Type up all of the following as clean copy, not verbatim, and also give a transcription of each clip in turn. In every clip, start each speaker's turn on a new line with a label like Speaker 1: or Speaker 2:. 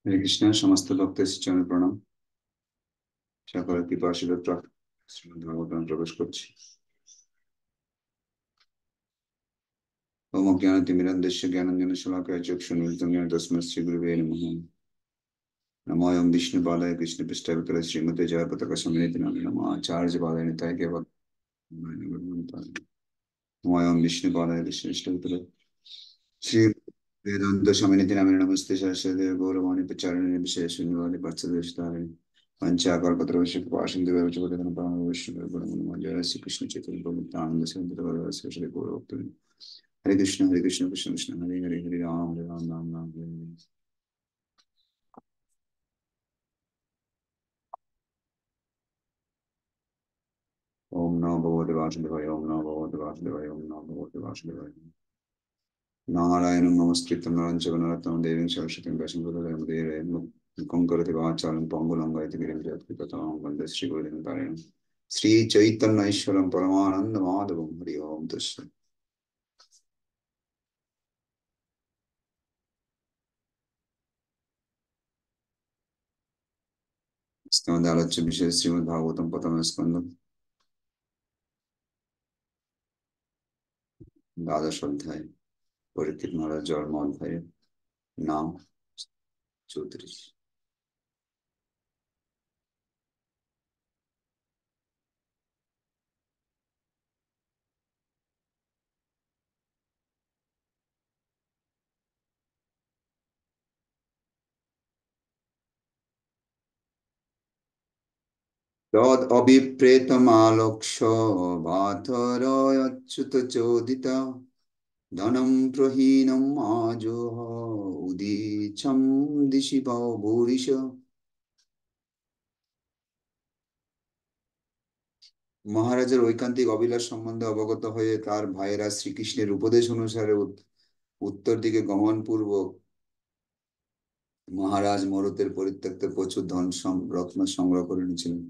Speaker 1: হরে কৃষ্ণ। সমস্ত ভক্ত শ্রীচরণে প্রণাম। সকলের কৃপা আশীর্বাদ প্রার্থনা শ্রীমদ্ ভাগবতম প্রবেশ করছি। ওম অজ্ঞানতিমিরন্ধস্য জ্ঞানাঞ্জনা শলাকায় চক্ষুর্মিলিতং জ্ঞান তস্मै শ্রী গুরুবে নমঃ। নমো ওম বিষ্ণুপাদায় কৃষ্ণপৃষ্ঠায় শ্রীমতে জয় পতাকা সম্মিলিত নামে নমঃ। আচার্য পাদায় নিতায় কেবল নমো ওম বিষ্ণুপাদায় কৃষ্ণপৃষ্ঠায় শ্রী वेदांत स्वामिनिति नामिने नमस्ते सरस्वती गौरवाणी प्रचारिणे विशेष शून्यवादी पार्षदेशतारिणे पंचाकल्पतरुश्च कृपासिन्धुभ्यो च पतितं पावनं वैष्णवगणो जय श्री कृष्ण चैतन्य प्रभु नित्यानंद श्री गौरभक्तवृंद। हरे कृष्ण कृष्ण कृष्ण हरे हरे हरे राम राम राम हरे हरे। ओम नमो भगवते वासुदेवाय ओम नमो भगवते वासुदेवाय ओम नमो भगवते वासुदेवाय। नारायणं नमस्कृतं नरं चैव नरोत्तमं देवीं सरस्वतीं व्यासं ततो जयमुदीरये मुखं करोति वाचालं पङ्गुलङ्घयति गिरिं जयत्कृपातमहं वन्दे श्रीगुरुदिनतारिणं श्रीचैतन्यैश्वरं परमानन्दमाधवं। हरि ओम तस्मै। स्तवस्य आलोच्य विषय श्रीमद्भागवतं प्रथम स्कंदं द्वादश अध्याय परीक्षित महाराज जन्म अध्याय नाम 34। तद अभिप्रेतमालोक्ष्य भातरयच्युतचोदिता धनं प्रहीनम् आजोह उदीचं दिशि भूरिश। মহারাজের ঐকান্তিক অভিলাষ সম্বন্ধে অবগত হয়ে তার ভাইয়েরা শ্রীকৃষ্ণের উপদেশ অনুসারে উত্তর দিকে গমন পূর্বক মহারাজ মরুতের পরিত্যক্ত প্রচুর রত্ন সংগ্রহ করে নিয়েছিলেন।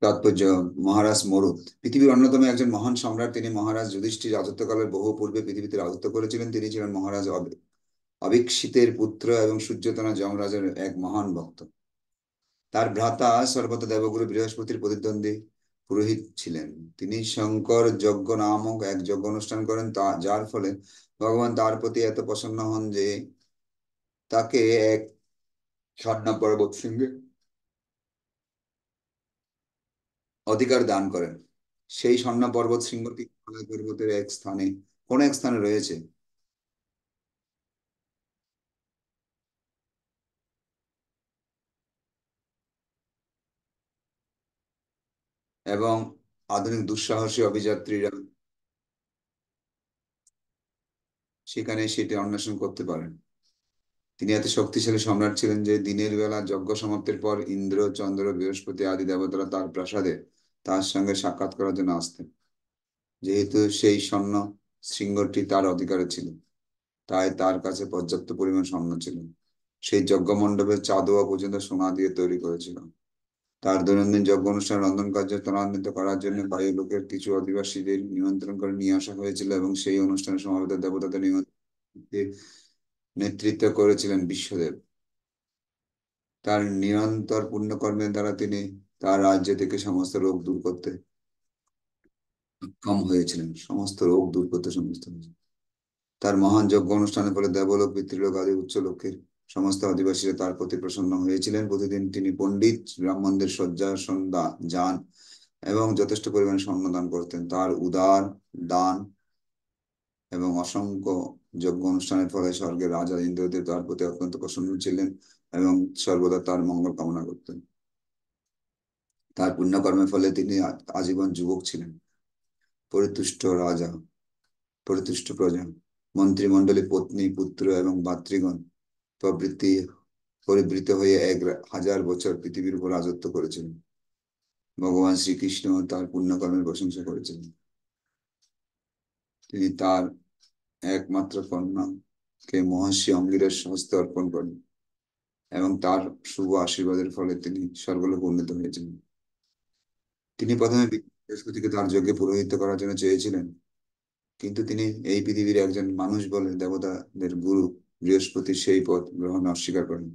Speaker 1: তাৎপর্য: মহারাজ মরুত পৃথিবীর অন্যতম একজন মহান সম্রাট। তিনি মহারাজ যুধিষ্ঠির রাজত্বকালের বহু পূর্বে পৃথিবীতে রাজত্ব করেছিলেন। তিনি ছিলেন মহারাজ অভিক্ষিতের পুত্র এবং সূর্যতনা যমরাজের এক মহান ভক্ত। তার ভ্রাতা সর্বত দেবগুরু বৃহস্পতির প্রতিদ্বন্দ্বী পুরোহিত ছিলেন। তিনি শঙ্কর যজ্ঞ নামক এক যজ্ঞ অনুষ্ঠান করেন, যার ফলে ভগবান তার প্রতি এত প্রসন্ন হন যে তাকে এক স্বর্ণ পর্বত শৃঙ্গে অধিকার দান করেন। সেই স্বর্ণ পর্বত শৃঙ্গটি হিমালয় পর্বতের কোন এক স্থানে রয়েছে এবং আধুনিক দুঃসাহসী অভিযাত্রীরা সেখানে সেটি অন্বেষণ করতে পারেন। তিনি এত শক্তিশালী সম্রাট ছিলেন যে দিনের বেলা যজ্ঞ সমাপ্তির পর ইন্দ্র, চন্দ্র, বৃহস্পতি আদি দেবতারা তার প্রাসাদে তার সঙ্গে সাক্ষাৎ করার জন্য আসতেন। যেহেতু সেই স্বর্ণ শৃঙ্গটি তার অধিকারে ছিল, তাই তার কাছে পর্যাপ্ত পরিমাণ স্বর্ণ ছিল। সেই যজ্ঞ মণ্ডপের চাঁদোয়া পর্যন্ত সোনা দিয়ে তৈরি করেছিল। তার দৈনন্দিন যজ্ঞ অনুষ্ঠান রন্ধন কার্য ত্বরান্বিত করার জন্য বায়ু লোকের কিছু অধিবাসীদের নিমন্ত্রণ করে নিয়ে আসা হয়েছিল এবং সেই অনুষ্ঠানে সমবেত দেবতাদের নেতৃত্ব করেছিলেন বিশ্বদেব। তার নিরন্তর পুণ্যকর্মের দ্বারা তিনি তার রাজ্য থেকে সমস্ত রোগ দূর করতে সক্ষম হয়েছিলেন। তার মহান যজ্ঞ অনুষ্ঠানের ফলে দেবলোক, পিতৃলোক আদি উচ্চ লোকের সমস্ত অধিবাসীরা তার প্রতি প্রসন্ন হয়েছিলেন। প্রতিদিন তিনি পণ্ডিত ব্রাহ্মণদের শয্যাসন যান এবং যথেষ্ট পরিমাণে স্বর্ণ দান করতেন। তার উদার দান এবং অসংখ্য যজ্ঞ অনুষ্ঠানের ফলে স্বর্গের রাজা ইন্দ্রদেব তার প্রতি অত্যন্ত প্রসন্ন ছিলেন এবং সর্বদা তার মঙ্গল কামনা করতেন। তার পুণ্যকর্মের ফলে তিনি আজীবন যুবক ছিলেন। পরিতুষ্ট রাজা, পরিতুষ্ট প্রজা, মন্ত্রিমণ্ডলী, পত্নী, পুত্র এবং ভাতৃগণ পরিবৃত হয়ে 1000 বছর পৃথিবীর উপর রাজত্ব করেছিলেন। ভগবান শ্রীকৃষ্ণ তার পুণ্যকর্মের প্রশংসা করেছিলেন। তিনি তার একমাত্র কন্যাকে মহর্ষি অঙ্গিরার হস্তে অর্পণ করেন এবং তার শুভ আশীর্বাদের ফলে তিনি স্বর্গলোকে উন্নীত হয়েছিলেন। তিনি প্রথমে বৃহস্পতিকে তার যজ্ঞে পুরোহিত করার জন্য চেয়েছিলেন, কিন্তু তিনি এই পৃথিবীর একজন মানুষ বলে দেবতাদের গুরু বৃহস্পতির সেই পদ গ্রহণে অস্বীকার করেন।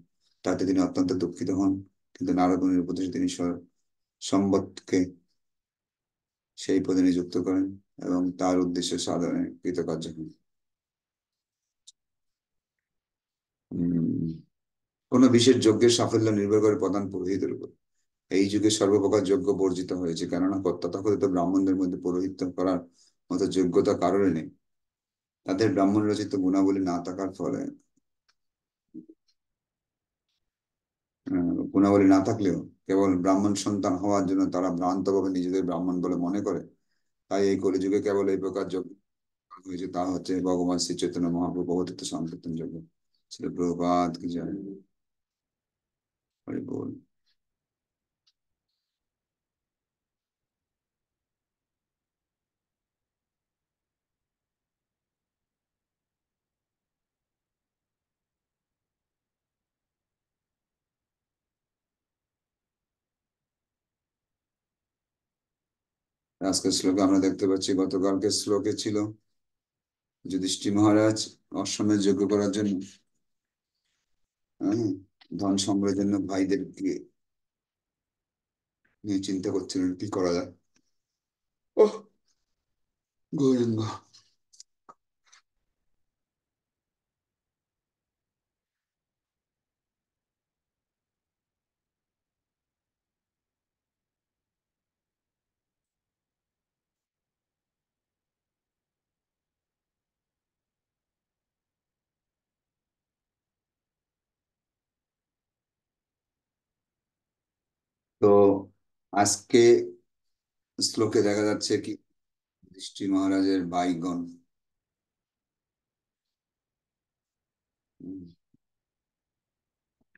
Speaker 1: তাতে তিনি অত্যন্ত দুঃখিত হন, কিন্তু নারদ মুনির উপদেশে তিনি সম্বতকে সেই পদে নিযুক্ত করেন এবং তার উদ্দেশ্যে সাধনে কৃতকার্য হন। উম, কোন বিশেষ যজ্ঞের সাফল্য নির্ভর করে প্রধান পুরোহিতের উপর। এই যুগে সর্বপ্রকার যজ্ঞ বর্জিত হয়েছে, কেননা তথাকথিত ব্রাহ্মণদের মধ্যে পৌরোহিত্য করার মতো যোগ্যতা কারণে নেই। তাদের ব্রাহ্মণ রচিত গুণাবলী না থাকার ফলে গুণাবলী না থাকলেও কেবল ব্রাহ্মণ সন্তান হওয়ার জন্য তারা ভ্রান্তভাবে নিজেদের ব্রাহ্মণ বলে মনে করে। তাই এই কলিযুগে কেবল এই প্রকার যজ্ঞ হয়েছে, তা হচ্ছে ভগবান শ্রী চৈতন্য মহাপ্রভু অবতীর্ত সংকীর্তন যজ্ঞ। ছিল প্রভাত কি জয়, হরি বল। আজকের শ্লোকে আমরা দেখতে পাচ্ছি, গতকালকে শ্লোকে ছিল যুধিষ্ঠির মহারাজ অশ্বমেধ যজ্ঞ করার জন্য, হ্যাঁ, ধন সংগ্রহের জন্য ভাইদেরকে নিয়ে চিন্তা করছিলেন কি করা যায়। ওহ, গৌরাঙ্গ। তো আজকে শ্লোকে দেখা যাচ্ছে কি, যুধিষ্ঠির মহারাজের ভাইগণ উম,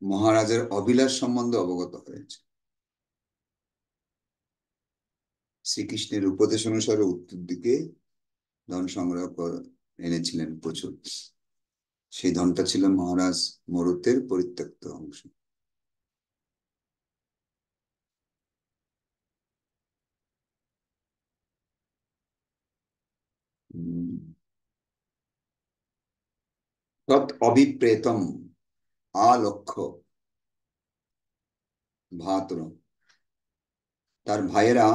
Speaker 1: মহারাজের অভিলাষ সম্বন্ধে অবগত হয়েছে। শ্রীকৃষ্ণের উপদেশ অনুসারে উত্তর দিকে ধন সংগ্রহ এনেছিলেন প্রচুর। সেই ধনটা ছিল মহারাজ মরুতের পরিত্যক্ত অংশ। উম, তৎ অভিপ্রেতম আলক্ষ্য ভাতর, তার ভাইয়েরা,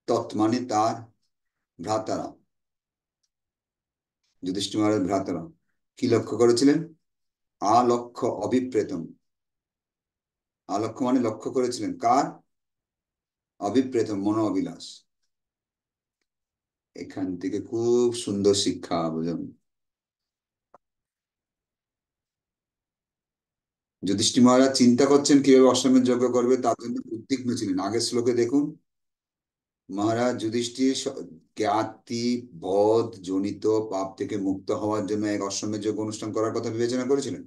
Speaker 1: তৎ মানে তার ভ্রাতারা, যুধিষ্ঠির মহারাজ ভ্রাতারা কি লক্ষ্য করেছিলেন? আলক্ষ্য অভিপ্রেতম, আলক্ষ্য মানে লক্ষ্য করেছিলেন কার? অভিপ্রেতম মনো অভিলাষ। এখান থেকে খুব সুন্দর শিক্ষা বুঝুন। যুধিষ্ঠির মহারাজ চিন্তা করছেন কিভাবে অশ্বমেধ যজ্ঞ করবে, তার জন্য উদ্বিগ্ন ছিলেন। আগের শ্লোকে দেখুন, মহারাজ যুধিষ্ঠির জ্ঞাতি বধ জনিত পাপ থেকে মুক্ত হওয়ার জন্য এক অশ্বমেধ যজ্ঞ অনুষ্ঠান করার কথা বিবেচনা করেছিলেন,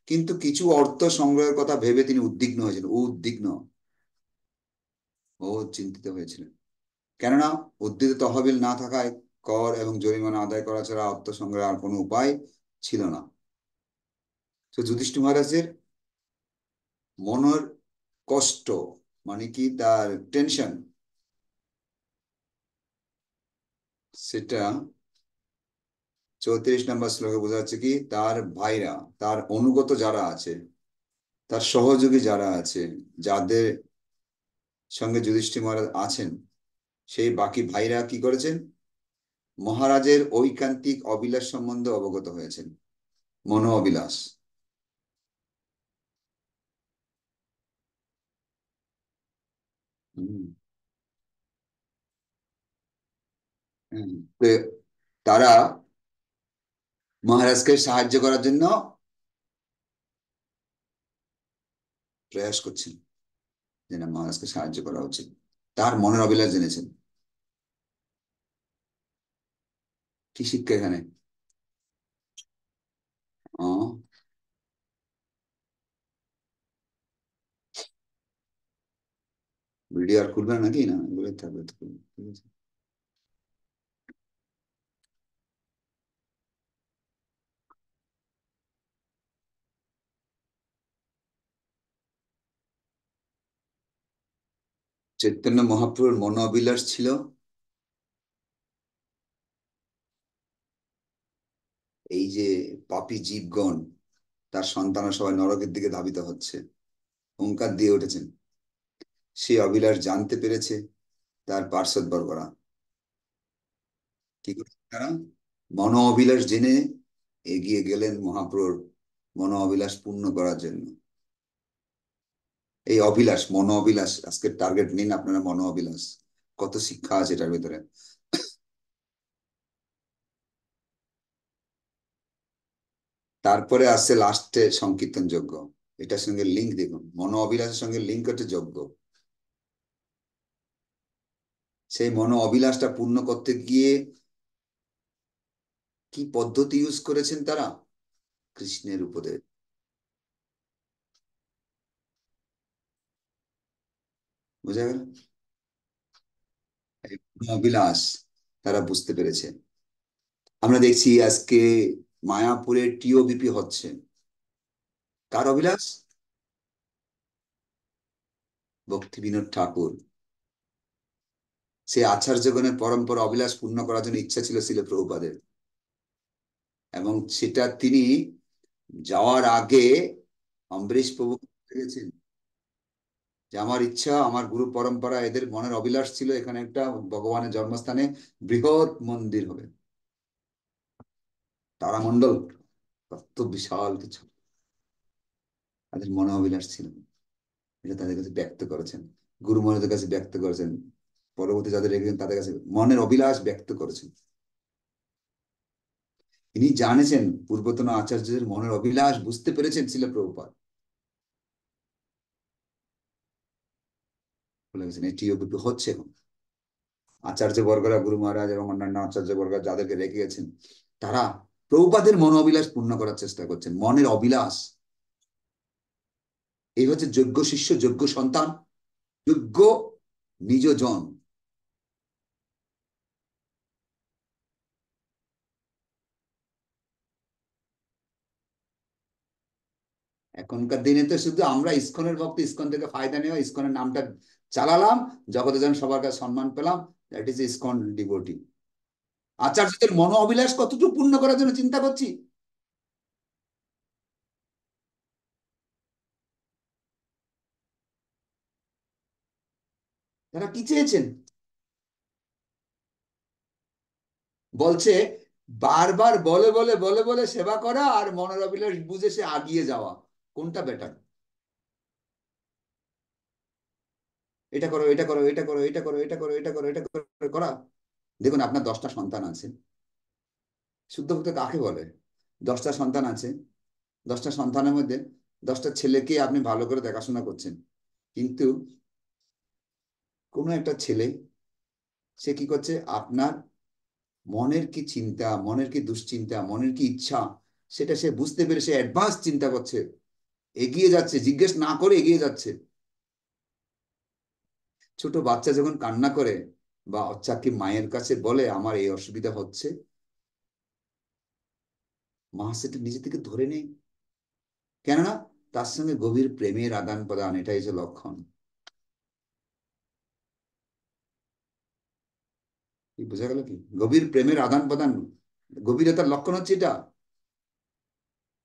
Speaker 1: কিন্তু কিছু অর্থ সংগ্রহের কথা ভেবে তিনি উদ্বিগ্ন হয়েছিলেন। উদ্বিগ্ন ও চিন্তিত হয়েছিলেন, কেননা উদ্ভিদ তহবিল না থাকায় কর এবং জরিমানা আদায় করা ছাড়া অর্থ সংগ্রহের আর কোনো উপায় ছিল না। তো যুধিষ্ঠির মহারাজের মনের কষ্ট, মানে কি তার টেনশন, সেটা 34 নম্বর শ্লোকে বোঝা যাচ্ছে কি, তার ভাইরা, তার অনুগত যারা আছে, তার সহযোগী যারা আছে, যাদের সঙ্গে যুধিষ্ঠির মহারাজ আছেন, সেই বাকি ভাইরা কি করেছেন? মহারাজের ঐকান্তিক অভিলাষ সম্বন্ধে অবগত হয়েছেন। মনো অভিলাষ। হুম, হুম। তো তারা মহারাজকে সাহায্য করার জন্য প্রয়াস করছেন, যে না, মহারাজকে সাহায্য করা উচিত। তার মনের অভিলাষ জেনেছেন। কি শিক্ষা এখানে? ও, ভিডিও আর খুলবে না নাকি? না, এগুলোই থাকবে তো, ঠিক আছে। চৈতন্য মহাপ্রভুর মনো অভিলাষ ছিল এই যে পাপী জীবগণ, তার সন্তানরা সবাই নরকের দিকে ধাবিত হচ্ছে, হুংকার দিয়ে উঠেছেন। সেই অভিলাষ জানতে পেরেছে তার পার্শ্বদবর্গরা। কি করেছে তারা? মনো অভিলাষ জেনে এগিয়ে গেলেন মহাপ্রভুর মনো অভিলাষ পূর্ণ করার জন্য। এই অভিলাষ, মনো অভিলাষ, আজকের টার্গেট নিন আপনারা, মনো অভিলাষ। কত শিক্ষা আছে এটার ভিতরে। তারপরে আসছে লাস্টে সংকীর্তন যজ্ঞ। এটার সঙ্গে লিঙ্ক দেখুন, মনো অভিলাষের সঙ্গে লিঙ্ক হচ্ছে যজ্ঞ। সেই মনো অভিলাষটা পূর্ণ করতে গিয়ে কি পদ্ধতি ইউজ করেছেন তারা? কৃষ্ণের উপদেশ। বোঝা গেল? এই মনো অভিলাষ তারা বুঝতে পেরেছে। আমরা দেখছি আজকে মায়াপুরে টিওবিপি হচ্ছে। কার অভিলাষ? ভক্তি বিনোদ ঠাকুর। সে আচার্যগণের পরম্পরা অভিলাষ পূর্ণ করার জন্য ইচ্ছা ছিল ছিল প্রভুপাদের, এবং সেটা তিনি যাওয়ার আগে অম্বরীশ প্রভু গেছেন যে আমার ইচ্ছা, আমার গুরু পরম্পরা, এদের মনের অভিলাষ ছিল এখানে একটা ভগবানের জন্মস্থানে বৃহৎ মন্দির হবে। তারামণ্ডল কত বিশাল কিছু তাদের মনে অভিলাষ ছিল, এটা তাদের কাছে ব্যক্ত করেছেন। গুরু মহারাজের কাছে ব্যক্ত করেছেন, পরবর্তী যাদের রেখেছেন তাদের কাছে মনের অভিলাষ ব্যক্ত করেছেন। তিনি জানেছেন পূর্বতন আচার্যদের মনের অভিলাষ বুঝতে পেরেছেন ছিল প্রভুপাদ। বলে গেছেন এটি হচ্ছে এখন। আচার্য বর্গরা, গুরু মহারাজ এবং অন্যান্য আচার্য বর্গ যাদেরকে রেখে গেছেন, তারা প্রভুপাদের মন অভিলাষ পূর্ণ করার চেষ্টা করছেন। মনের অভিলাষ, এই হচ্ছে যোগ্য শিষ্য, যোগ্য সন্তান, যোগ্য নিজ জন। এখনকার দিনে তো শুধু আমরা ইসকনের ভক্ত, ইসকন থেকে ফায়দা নেওয়া, ইসকনের নামটা চালালাম, জগতে যেন সবার কাছে সম্মান পেলাম, দ্যাট ইজ ইসকন ডিভোটি। আচার্যদের মন অভিলাষ কতটুকু পূর্ণ করার জন্য চিন্তা করছি। তারা কি চেয়েছেন? বলছে বারবার বলে বলে বলে বলে সেবা করা আর মনের অভিলাষ বুঝে সে আগিয়ে যাওয়া, কোনটা বেটার? এটা করো, এটা করো, এটা করো, এটা করো, এটা করো, এটা করো, এটা করো, করা। দেখুন আপনার 10টা সন্তান আছে, শুদ্ধ ভক্ত কাকে বলে? 10টা সন্তান আছে, 10টা সন্তানের মধ্যে 10টা ছেলেকে আপনি ভালো করে দেখাশোনা করছেন, কিন্তু কোনো একটা ছেলে সে কি করছে, আপনার মনের কি চিন্তা, মনের কি দুশ্চিন্তা, মনের কি ইচ্ছা, সেটা সে বুঝতে পেরে সে অ্যাডভান্স চিন্তা করছে, এগিয়ে যাচ্ছে, জিজ্ঞেস না করে এগিয়ে যাচ্ছে। ছোট বাচ্চা যখন কান্না করে বা বাচ্চাকে মায়ের কাছে বলে আমার এই অসুবিধা হচ্ছে, মা সেটা নিজে থেকে ধরে নেই, কেননা তার সঙ্গে গভীর প্রেমের আদান প্রদান, এটাই হচ্ছে লক্ষণ। কি বোঝা গেল? কি গভীর প্রেমের আদান প্রদান, গভীরতার লক্ষণ হচ্ছে এটা।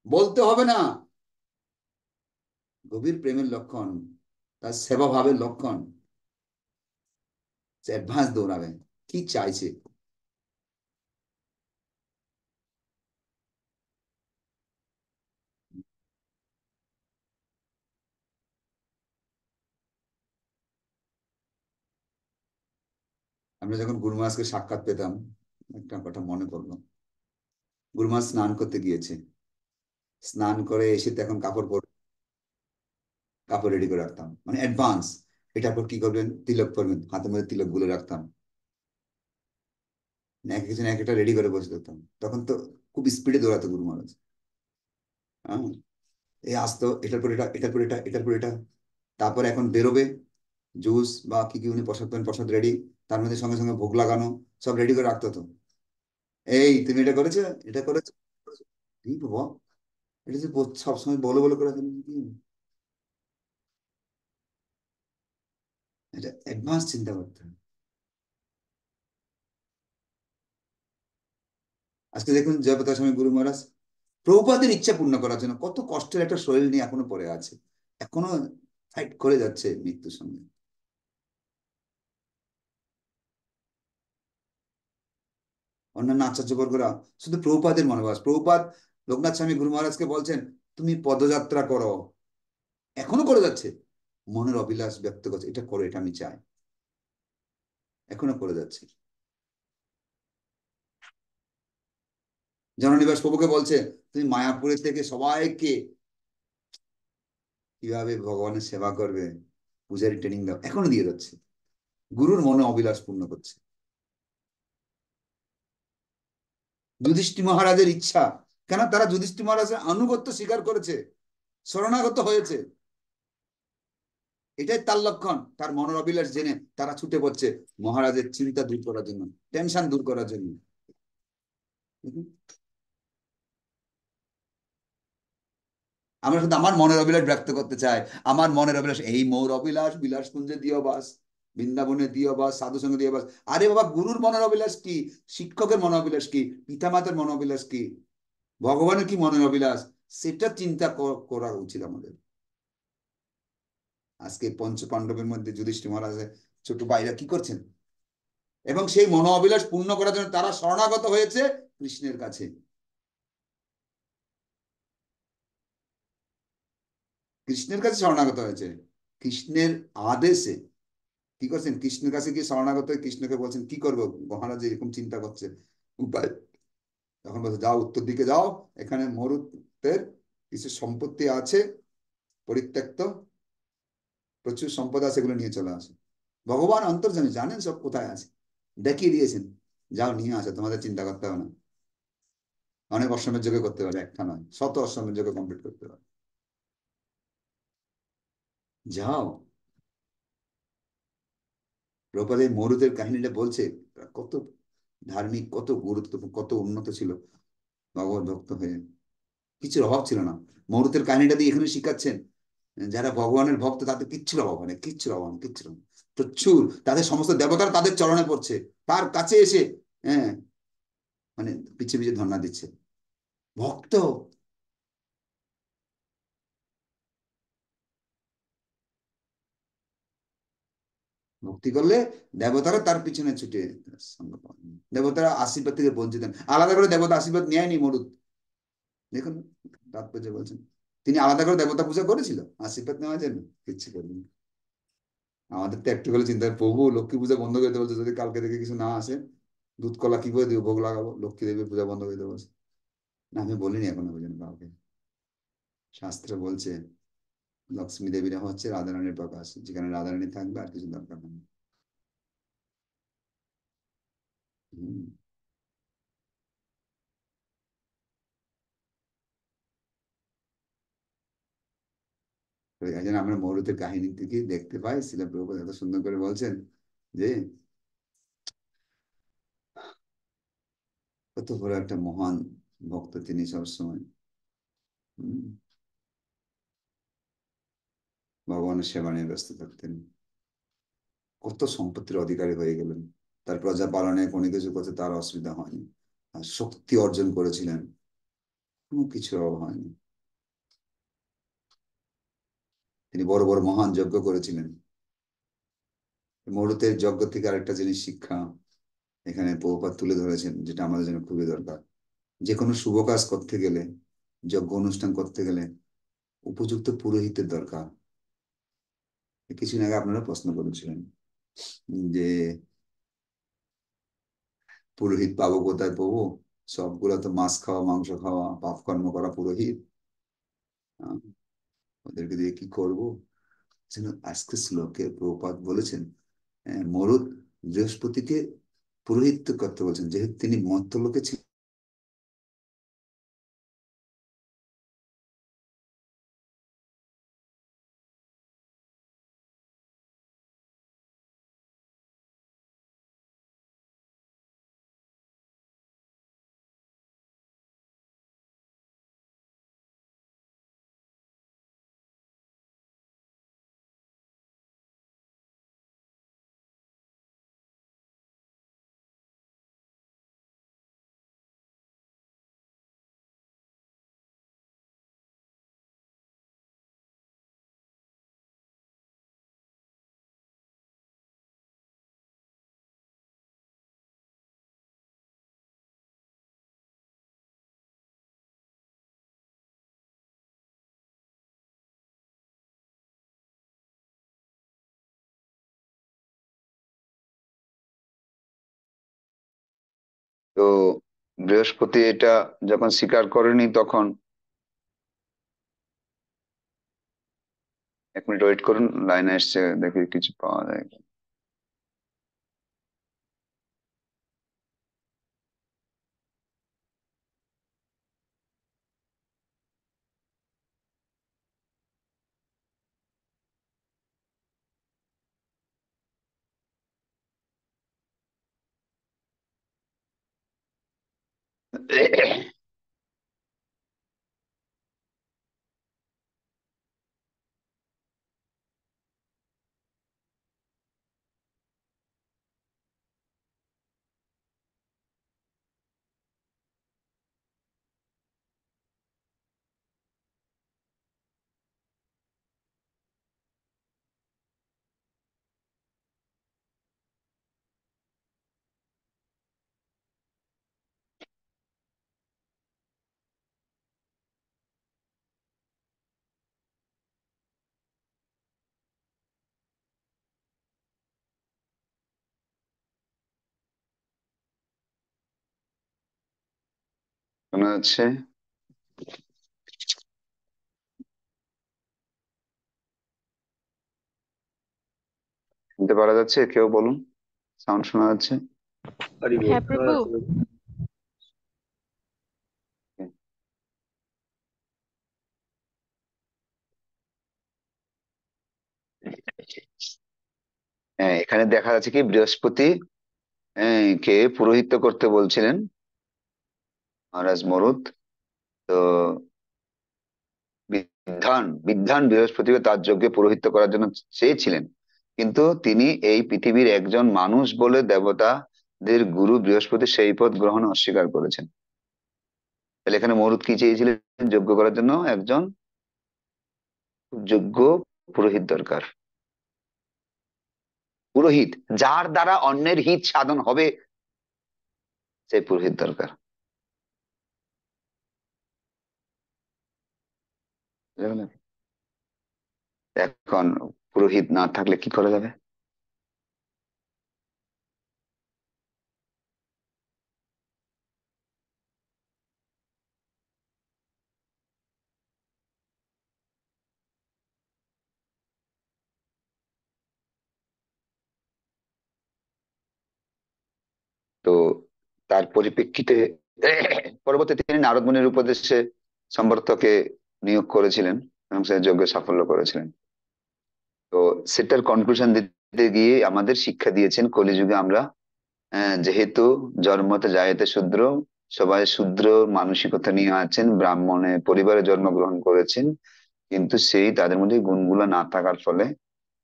Speaker 1: বলতে হবে না, গভীর প্রেমের লক্ষণ, তার সেবা ভাবের লক্ষণ। সে অ্যাডভান্স দৌড়াবে, কি চাইছে। আমরা যখন গুরু মহারাজকে সাক্ষাৎ পেতাম, একটা কথা মনে পড়লো। গুরু মহারাজ স্নান করতে গিয়েছে, স্নান করে এসে তো এখন কাপড় কাপড় রেডি করে রাখতাম, মানে অ্যাডভান্স। এটার পর কি করবেন, তিলক করবেন, হাতের মধ্যে তিলক গুলো রাখতাম, এক একজন এক একটা রেডি করে বসে থাকতাম। তখন তো খুব স্পিডে দৌড়াতো গুরু মহারাজ। হ্যাঁ, এই আসতো, এটার পর এটা, এটার পর এটা, এটার পর এটা। তারপর এখন বেরোবে, জুস বা কি কি উনি প্রসাদ পান, প্রসাদ রেডি, তার মধ্যে সঙ্গে সঙ্গে ভোগ লাগানো, সব রেডি করে রাখতো তো। এই তুমি এটা করেছো, এটা করেছো, এই বাবা, এটা যে সবসময় বলে বলে করে তুমি কি? এটা অ্যাডভান্স চিন্তা করতে হবে। আজকে দেখুন জয়প্রকাশ স্বামী গুরু মহারাজ প্রভুপাদের ইচ্ছা পূর্ণ করার জন্য কত কষ্টের একটা শরীর নিয়ে এখনো পড়ে আছে, এখনো ফাইট করে যাচ্ছে মৃত্যুর সঙ্গে। অন্যান্য আচার্যবর্গরা শুধু প্রভুপাদের মনোবাস, প্রভুপাদ লোকনাথ স্বামী গুরু মহারাজকে বলছেন তুমি পদযাত্রা করো, এখনো করে যাচ্ছে, মনের অভিলাষ ব্যক্ত করছে এটা করো, এটা আমি চাই, এখনো করে যাচ্ছে। জননিবাস প্রভুকে বলছে তুমি মায়াপুরের থেকে সবাইকে কিভাবে ভগবানের সেবা করবে পূজারি ট্রেনিং দাও, এখনো দিয়ে যাচ্ছে, গুরুর মনে অভিলাষ পূর্ণ করছে। যুধিষ্ঠির মহারাজের ইচ্ছা, কেন তারা যুধিষ্ঠির মহারাজের আনুগত্য স্বীকার করেছে, শরণাগত হয়েছে, এটাই তার লক্ষণ, তার মনের অভিলাষ জেনে তারা ছুটে পড়ছে মহারাজের চিন্তা দূর করার জন্য, টেনশন দূর করার জন্য। আমরা শুধু আমার মনের অভিলাষ ব্যক্ত করতে চাই, আমার মনের অভিলাষ এই মৌর অভিলাষ, বিলাস কুঞ্জে দিও বাস, বৃন্দাবনে দিও বাস, সাধু সঙ্গে দিও বাস। আরে বাবা, গুরুর মনের অভিলাষ কি, শিক্ষকের মনের অভিলাষ কি, পিতামাতার মনের অভিলাষ কি, ভগবানের কি মনের অভিলাষ, সেটা চিন্তা করা উচিত আমাদের। আজকে পঞ্চ পাণ্ডবের মধ্যে যুধিষ্ঠির মহারাজের ছোট ভাইরা কি করছেন, এবং সেই মনো অভিলাষ পূর্ণ করার জন্য তারা শরণাগত হয়েছে কৃষ্ণের কাছে, কৃষ্ণের কাছে শরণাগত হয়েছে, কৃষ্ণের আদেশে কি করছেন, কৃষ্ণের কাছে গিয়ে শরণাগত হয়ে কৃষ্ণকে বলছেন কি করবো, মহারাজ এরকম চিন্তা করছে উপায়, তখন বলছে যাও উত্তর দিকে যাও, এখানে মরুতের কিছু সম্পত্তি আছে পরিত্যক্ত, প্রচুর সম্পদ আছে, এগুলো নিয়ে চলে আসে। ভগবান অন্তর্যামী, জানেন সব কোথায় আছে, দেখিয়ে দিয়েছেন, যাও নিয়ে আসো, তোমাদের চিন্তা করতে হবে না। অনেক অশ্বমের যোগ্য করতে পারে, একটা নয় শত অশ্বমের যোগ্য কমপ্লিট করতে পারে, যাও। প্রপাত এই মরুদের কাহিনীটা বলছে কত ধার্মিক, কত গুরুত্বপূর্ণ, কত উন্নত ছিল ভগবত ভক্ত হয়ে, কিছুর অভাব ছিল না। মরুতের কাহিনীটা দিয়ে এখানে শিখাচ্ছেন যারা ভগবানের ভক্ত তাদের কিচ্ছুর অভাব হয় না, কিচ্ছুর অভাব নেই, কিচ্ছুর অভাব নেই। প্রচুর, তাদের সমস্ত দেবতারা তাদের চরণে পড়ছে, তার কাছে এসে হ্যাঁ মানে পিছিয়ে পিছিয়ে ধর্ণা দিচ্ছে, ভক্ত। ভক্তি করলে দেবতারা তার পিছনে ছুটে সঙ্গ পান। দেবতারা আশীর্বাদ থেকে বঞ্চিত হন। আলাদা করে দেবতা আশীর্বাদ নেয়নি মরুদ, দেখুন তাৎপর্য বলছেন, তিনি আলাদা করে দেবতা পূজা করেছিল আশীর্বাদ নেওয়ার জন্য, কিচ্ছু করেনি। আমাদের তো একটু করে চিন্তা হয়, প্রভু লক্ষ্মী পূজা বন্ধ করে দিতে বলছে, যদি কালকে থেকে কিছু না আসে দুধ কলা কি করে দিব, ভোগ লাগাবো, লক্ষ্মী দেবীর পূজা বন্ধ করে দেবো বলছে। না আমি বলিনি এখনো পর্যন্ত কাউকে, শাস্ত্র বলছে লক্ষ্মী দেবীরা হচ্ছে রাধারানীর প্রকাশ, যেখানে রাধারানী থাকবে আর কিছু দরকার নেই। হম। তো এই জন্য আমরা মৌরতের কাহিনী থেকে দেখতে পাই শিলা প্রভুপাদ এত সুন্দর করে বলছেন যে কত বড় একটা মহান ভক্ত তিনি, সবসময় হম ভগবানের সেবা নিয়ে ব্যস্ত থাকতেন, কত সম্পত্তির অধিকারী হয়ে গেলেন, তার প্রজা পালনে কোনো কিছু করতে তার অসুবিধা হয়নি, আর শক্তি অর্জন করেছিলেন, কোনো কিছু অভাব হয়নি। তিনি বড় বড় মহান যজ্ঞ করেছিলেন। মরুতের যজ্ঞ থেকে আরেকটা জিনিস শিক্ষা এখানে প্রভুপাদ তুলে ধরেছেন, যেটা আমাদের জন্য খুবই দরকার। যে কোনো শুভ কাজ করতে গেলে, যজ্ঞ অনুষ্ঠান করতে গেলে উপযুক্ত পুরোহিতের দরকার। কিছুদিন আগে আপনারা প্রশ্ন করেছিলেন যে পুরোহিত পাবো কোথায়, প্রভু সবগুলো তো মাছ খাওয়া মাংস খাওয়া পাপ কর্ম করা পুরোহিত, আহ, ওদেরকে দিয়ে কি করবো। যেন আজকে শ্লোকে প্রভুপাদ বলেছেন মরুত বৃহস্পতিকে পুরোহিত্য করতে বলছেন, যেহেতু তিনি মর্ত্যলোকে ছিলেন। তো বৃহস্পতি এটা যখন স্বীকার করেনি তখন, এক মিনিট ওয়েট করুন, লাইনে এসছে, দেখি কিছু পাওয়া যায় কি। শোনা যাচ্ছে? শুনতে পারা যাচ্ছে? কেউ বলুন, সাউন্ড শোনা যাচ্ছে?
Speaker 2: हरि बोल
Speaker 3: হ্যাঁ প্রভু।
Speaker 1: হ্যাঁ, এখানে দেখা যাচ্ছে কি বৃহস্পতি কে পুরোহিত্য করতে বলছিলেন মহারাজ মরুত। তো বিধান বিধান বৃহস্পতিকে তার যজ্ঞে পুরোহিত্য করার জন্য চেয়েছিলেন, কিন্তু তিনি এই পৃথিবীর একজন মানুষ বলে দেবতাদের গুরু বৃহস্পতি সেই পদ গ্রহণে অস্বীকার করেছেন। তাহলে এখানে মরুত কি চেয়েছিলেন? যজ্ঞ করার জন্য একজন যোগ্য পুরোহিত দরকার। পুরোহিত যার দ্বারা অন্যের হিত সাধন হবে, সেই পুরোহিত দরকার। বুঝলেন? এখন পুরোহিত না থাকলে কি করা যাবে? তো তার পরিপ্রেক্ষিতে পরবর্তীতে তিনি নারদ মুনির উপদেশে সম্বর্ধকে নিয়োগ করেছিলেন এবং সে যজ্ঞে সাফল্য করেছিলেন। তো সেটার কনক্লুশন দিতে গিয়ে আমাদের শিক্ষা দিয়েছেন কলিযুগে আমরা, যেহেতু জন্মতে যাইতে শূদ্র, সবাই শূদ্র মানসিকতা নিয়ে আছেন, ব্রাহ্মণে পরিবারে জন্মগ্রহণ করেছেন, কিন্তু সেই তাদের মধ্যে গুণগুলো না থাকার ফলে,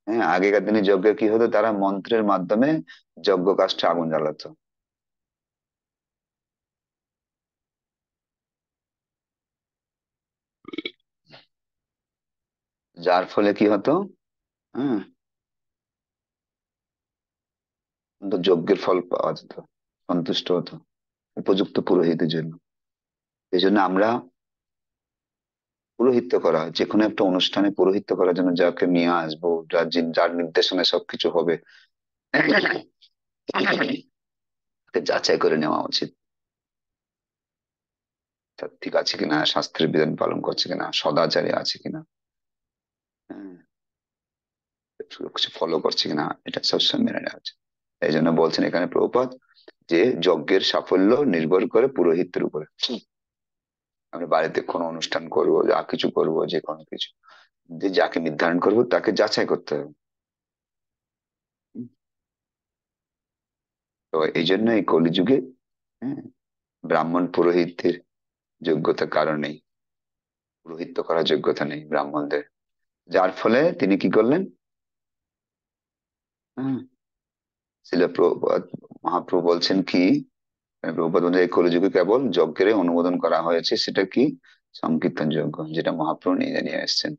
Speaker 1: হ্যাঁ, আগেকার দিনে যজ্ঞে কি হতো, তারা মন্ত্রের মাধ্যমে যজ্ঞ কাষ্ঠে আগুন জ্বালাতো। যার ফলে কি হতো, হ্যাঁ, কিন্তু যজ্ঞের ফল পাওয়া যেত, সন্তুষ্ট হতো উপযুক্ত পুরোহিতের জন্য। এই জন্য আমরা পুরোহিত্য করা হয়, যে কোনো একটা অনুষ্ঠানে পুরোহিত্য করার জন্য যাকে নিয়ে আসবো, যার নির্দেশনায় সবকিছু হবে, তাকে যাচাই করে নেওয়া উচিত। তা ঠিক আছে কিনা, শাস্ত্রের বিধান পালন করছে কিনা, সদাচারী আছে কিনা, হ্যাঁ, কিছু ফলো করছে কিনা, এটা সবসময় মেনে নেওয়া উচিত। এই জন্য বলছেন এখানে প্রভুপাদ যে যজ্ঞের সাফল্য নির্ভর করে পুরোহিতের উপরে। আমরা বাড়িতে কোনো অনুষ্ঠান করব, যা কিছু করব, যে কোনো কিছু, যে যাকে নির্ধারণ করব তাকে যাচাই করতে হবে। তো এই জন্য এই কলিযুগে, হ্যাঁ, ব্রাহ্মণ পুরোহিতের যোগ্যতা কারো নেই, পুরোহিত্য করার যোগ্যতা নেই ব্রাহ্মণদের। যার ফলে তিনি কি করলেন, হ্যাঁ, শিল প্রভুপাদ মহাপ্রভু বলছেন কি, প্রভুপাদ বলছেন এই কলিযুগে কেবল যজ্ঞের অনুমোদন করা হয়েছে, সেটা কি? সংকীর্তন যজ্ঞ, যেটা মহাপ্রভু নিজে নিয়ে এসেছেন।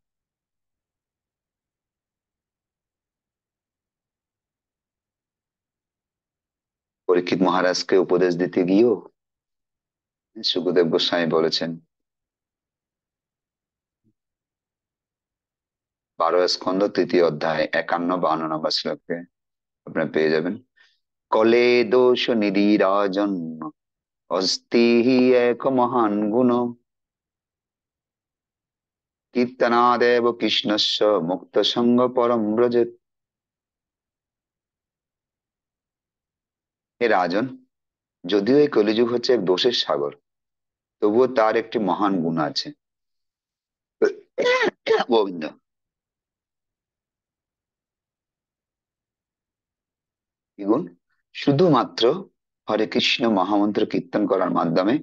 Speaker 1: পরীক্ষিত মহারাজকে উপদেশ দিতে গিয়েও সুখদেব গোস্বামী বলেছেন, 12 স্কন্ধ 3য় অধ্যায় 51-52 নম্বর শ্লোকে আপনারা পেয়ে যাবেন। কলে দোষ নিধিরাজন अस्ति हि एक महान् गुण কীর্তনাদেব কৃষ্ণস্য মুক্ত সঙ্গ পরম ব্রজেত। হে রাজন, যদিও এই কলিযুগ হচ্ছে এক দোষের সাগর, তবুও তার একটি মহান গুণ আছে। গোবিন্দ। কি গুণ? শুধুমাত্র হরে কৃষ্ণ মহামন্ত্র কীর্তন করার মাধ্যমে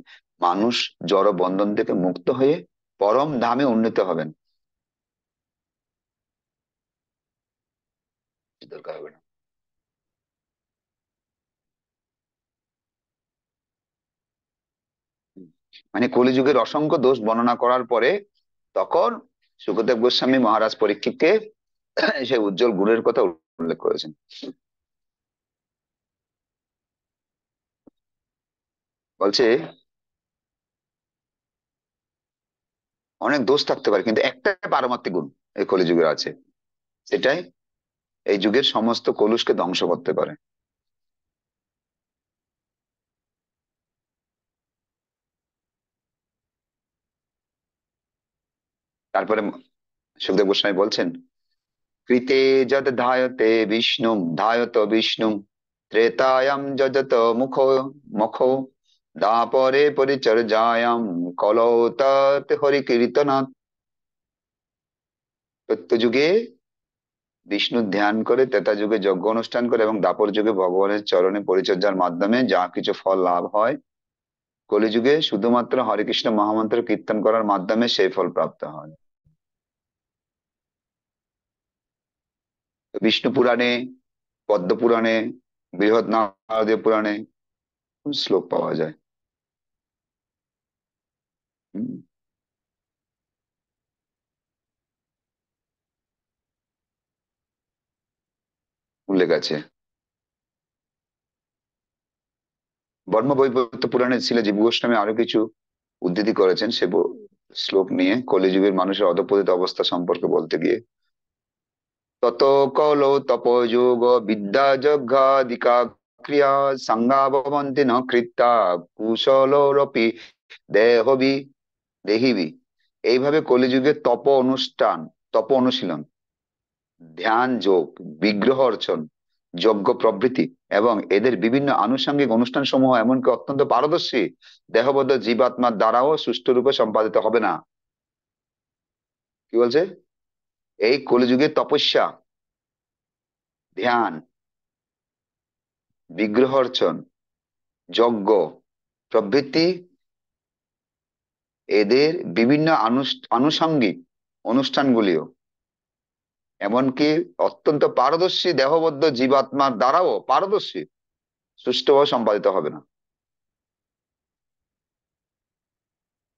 Speaker 1: মানুষ জড় বন্ধন থেকে মুক্ত হয়ে পরম ধামে উন্নীত হবেন। দরকার হবে না। মানে কলিযুগের অসংখ্য দোষ বর্ণনা করার পরে তখন সুখদেব গোস্বামী মহারাজ পরীক্ষিতকে সেই উজ্জ্বল গুণের কথা উল্লেখ করেছেন। বলছে অনেক দোষ থাকতে পারে, কিন্তু একটা পারমাত্মিক গুণ এই কলিযুগের আছে, সেটাই এই যুগের সমস্ত কলুষকে ধ্বংস করতে পারে। তারপরে সুখদেব গোস্বামী বলছেন, কৃতে যদ ধায়তে বিষ্ণু ধায়ত বিষ্ণু ত্রেতায়াম যজত মুখ মুখ দাপরে পরিচর্যায়াম কলৌ তৎ হরি কীর্তনাৎ। সত্যযুগে বিষ্ণু ধ্যান করে, ত্রেতা যুগে যজ্ঞ অনুষ্ঠান করে এবং দাপর যুগে ভগবানের চরণে পরিচর্যার মাধ্যমে যা কিছু ফল লাভ হয়, কলিযুগে শুধুমাত্র হরে কৃষ্ণ মহামন্ত্র কীর্তন করার মাধ্যমে সেই ফল প্রাপ্ত হয়। বিষ্ণু পুরাণে, পদ্ম পুরাণে, বৃহৎ নারদীয় পুরাণে শ্লোক পাওয়া যায়। হুম, উল্লেখ আছে। ব্রহ্মবৈবর্ত পুরাণে ছিল জীব গোস্বামী আরো কিছু উদ্ধৃতি করেছেন সে শ্লোক নিয়ে কলিযুগের মানুষের অধঃপতিত অবস্থা সম্পর্কে বলতে গিয়ে। তত কলো তপযোগ বিদ্যা যজ্ঞাদিকা ক্রিয়া সাঙ্গা ভবন্তি ন কৃত্তা কুশলরপি দেহবি দেহিবি। এইভাবে কলিযুগে তপ অনুশীলন, ধ্যান যোগ, বিগ্রহ অর্চন, যজ্ঞ প্রভৃতি এবং এদের বিভিন্ন আনুষঙ্গিক অনুষ্ঠান সমূহ এমনকি অত্যন্ত পারদর্শী দেহবদ্ধ জীবাত্মার দ্বারাও সুষ্ঠুরূপে সম্পাদিত হবে না। কি বলছে? এই কলিযুগের তপস্যা, ধ্যান, বিগ্রহ অর্চন, যজ্ঞ প্রভৃতি এদের বিভিন্ন আনুষঙ্গিক অনুষ্ঠানগুলিও এমনকি অত্যন্ত পারদর্শী দেহবদ্ধ জীবাত্মার দ্বারাও পারদর্শী সুষ্ঠুভাবে সম্পাদিত হবে না।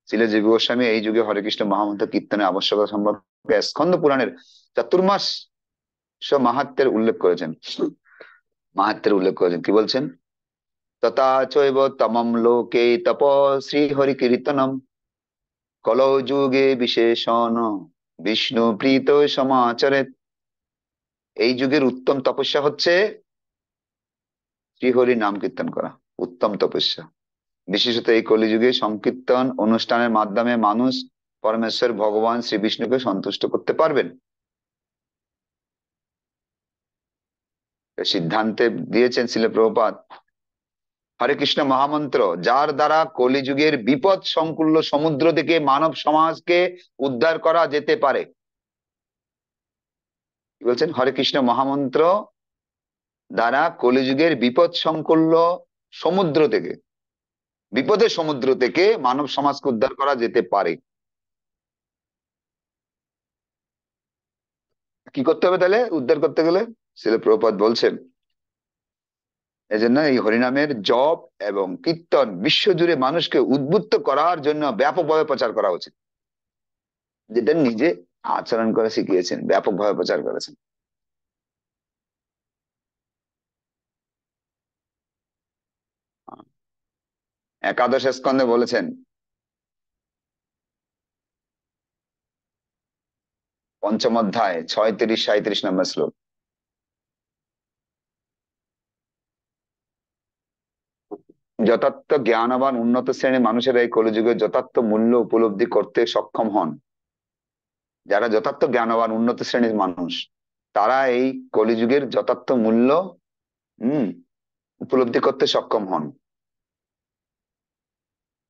Speaker 1: শ্রীল জীব গোস্বামী এই যুগে হরে কৃষ্ণ মহামন্ত্র কীর্তনের আবশ্যকতা সম্পর্কে স্কন্দ পুরাণের চাতুর্মাস মাহাত্ম্যের উল্লেখ করেছেন। কি বলছেন? তথা চৈব তমম লোকে তপ শ্রী হরি কীর্তনম কলৌ যুগে বিশেষণ বিষ্ণু প্রীত সমাচরে। এই যুগের উত্তম তপস্যা হচ্ছে শ্রীহরি নাম কীর্তন করা, উত্তম তপস্যা। বিশেষত এই কলিযুগে সংকীর্তন অনুষ্ঠানের মাধ্যমে মানুষ পরমেশ্বর ভগবান শ্রী বিষ্ণুকে সন্তুষ্ট করতে পারবেন। সিদ্ধান্তে দিয়েছেন শ্রীল প্রভুপাদ, হরে কৃষ্ণ মহামন্ত্র যার দ্বারা কলিযুগের বিপদ সংকুল্ল সমুদ্র থেকে মানব সমাজকে উদ্ধার করা যেতে পারে। কি বলছেন? হরে কৃষ্ণ মহামন্ত্র দ্বারা কলিযুগের বিপদ সংকুল্ল সমুদ্র থেকে, বিপদের সমুদ্র থেকে মানব সমাজকে উদ্ধার করা যেতে পারে। কি করতে হবে তাহলে উদ্ধার করতে গেলে? শ্রীল প্রভুপাদ বলছেন, এজন্য এই হরিনামের জপ এবং কীর্তন বিশ্বজুড়ে মানুষকে উদ্বুদ্ধ করার জন্য ব্যাপকভাবে প্রচার করা উচিত। যেটা নিজে আচরণ করে শিখিয়েছেন, ব্যাপকভাবে প্রচার করেছেন। একাদশ স্কন্ধে বলেছেন, পঞ্চম অধ্যায় 36-37 নম্বর শ্লোক, যথার্থ জ্ঞানবান উন্নত শ্রেণীর মানুষেরা এই কলিযুগের যথার্থ মূল্য উপলব্ধি করতে সক্ষম হন। যারা যথার্থ জ্ঞানবান উন্নত শ্রেণীর মানুষ, তারা এই কলিযুগের যথার্থ মূল্য হম উপলব্ধি করতে সক্ষম হন।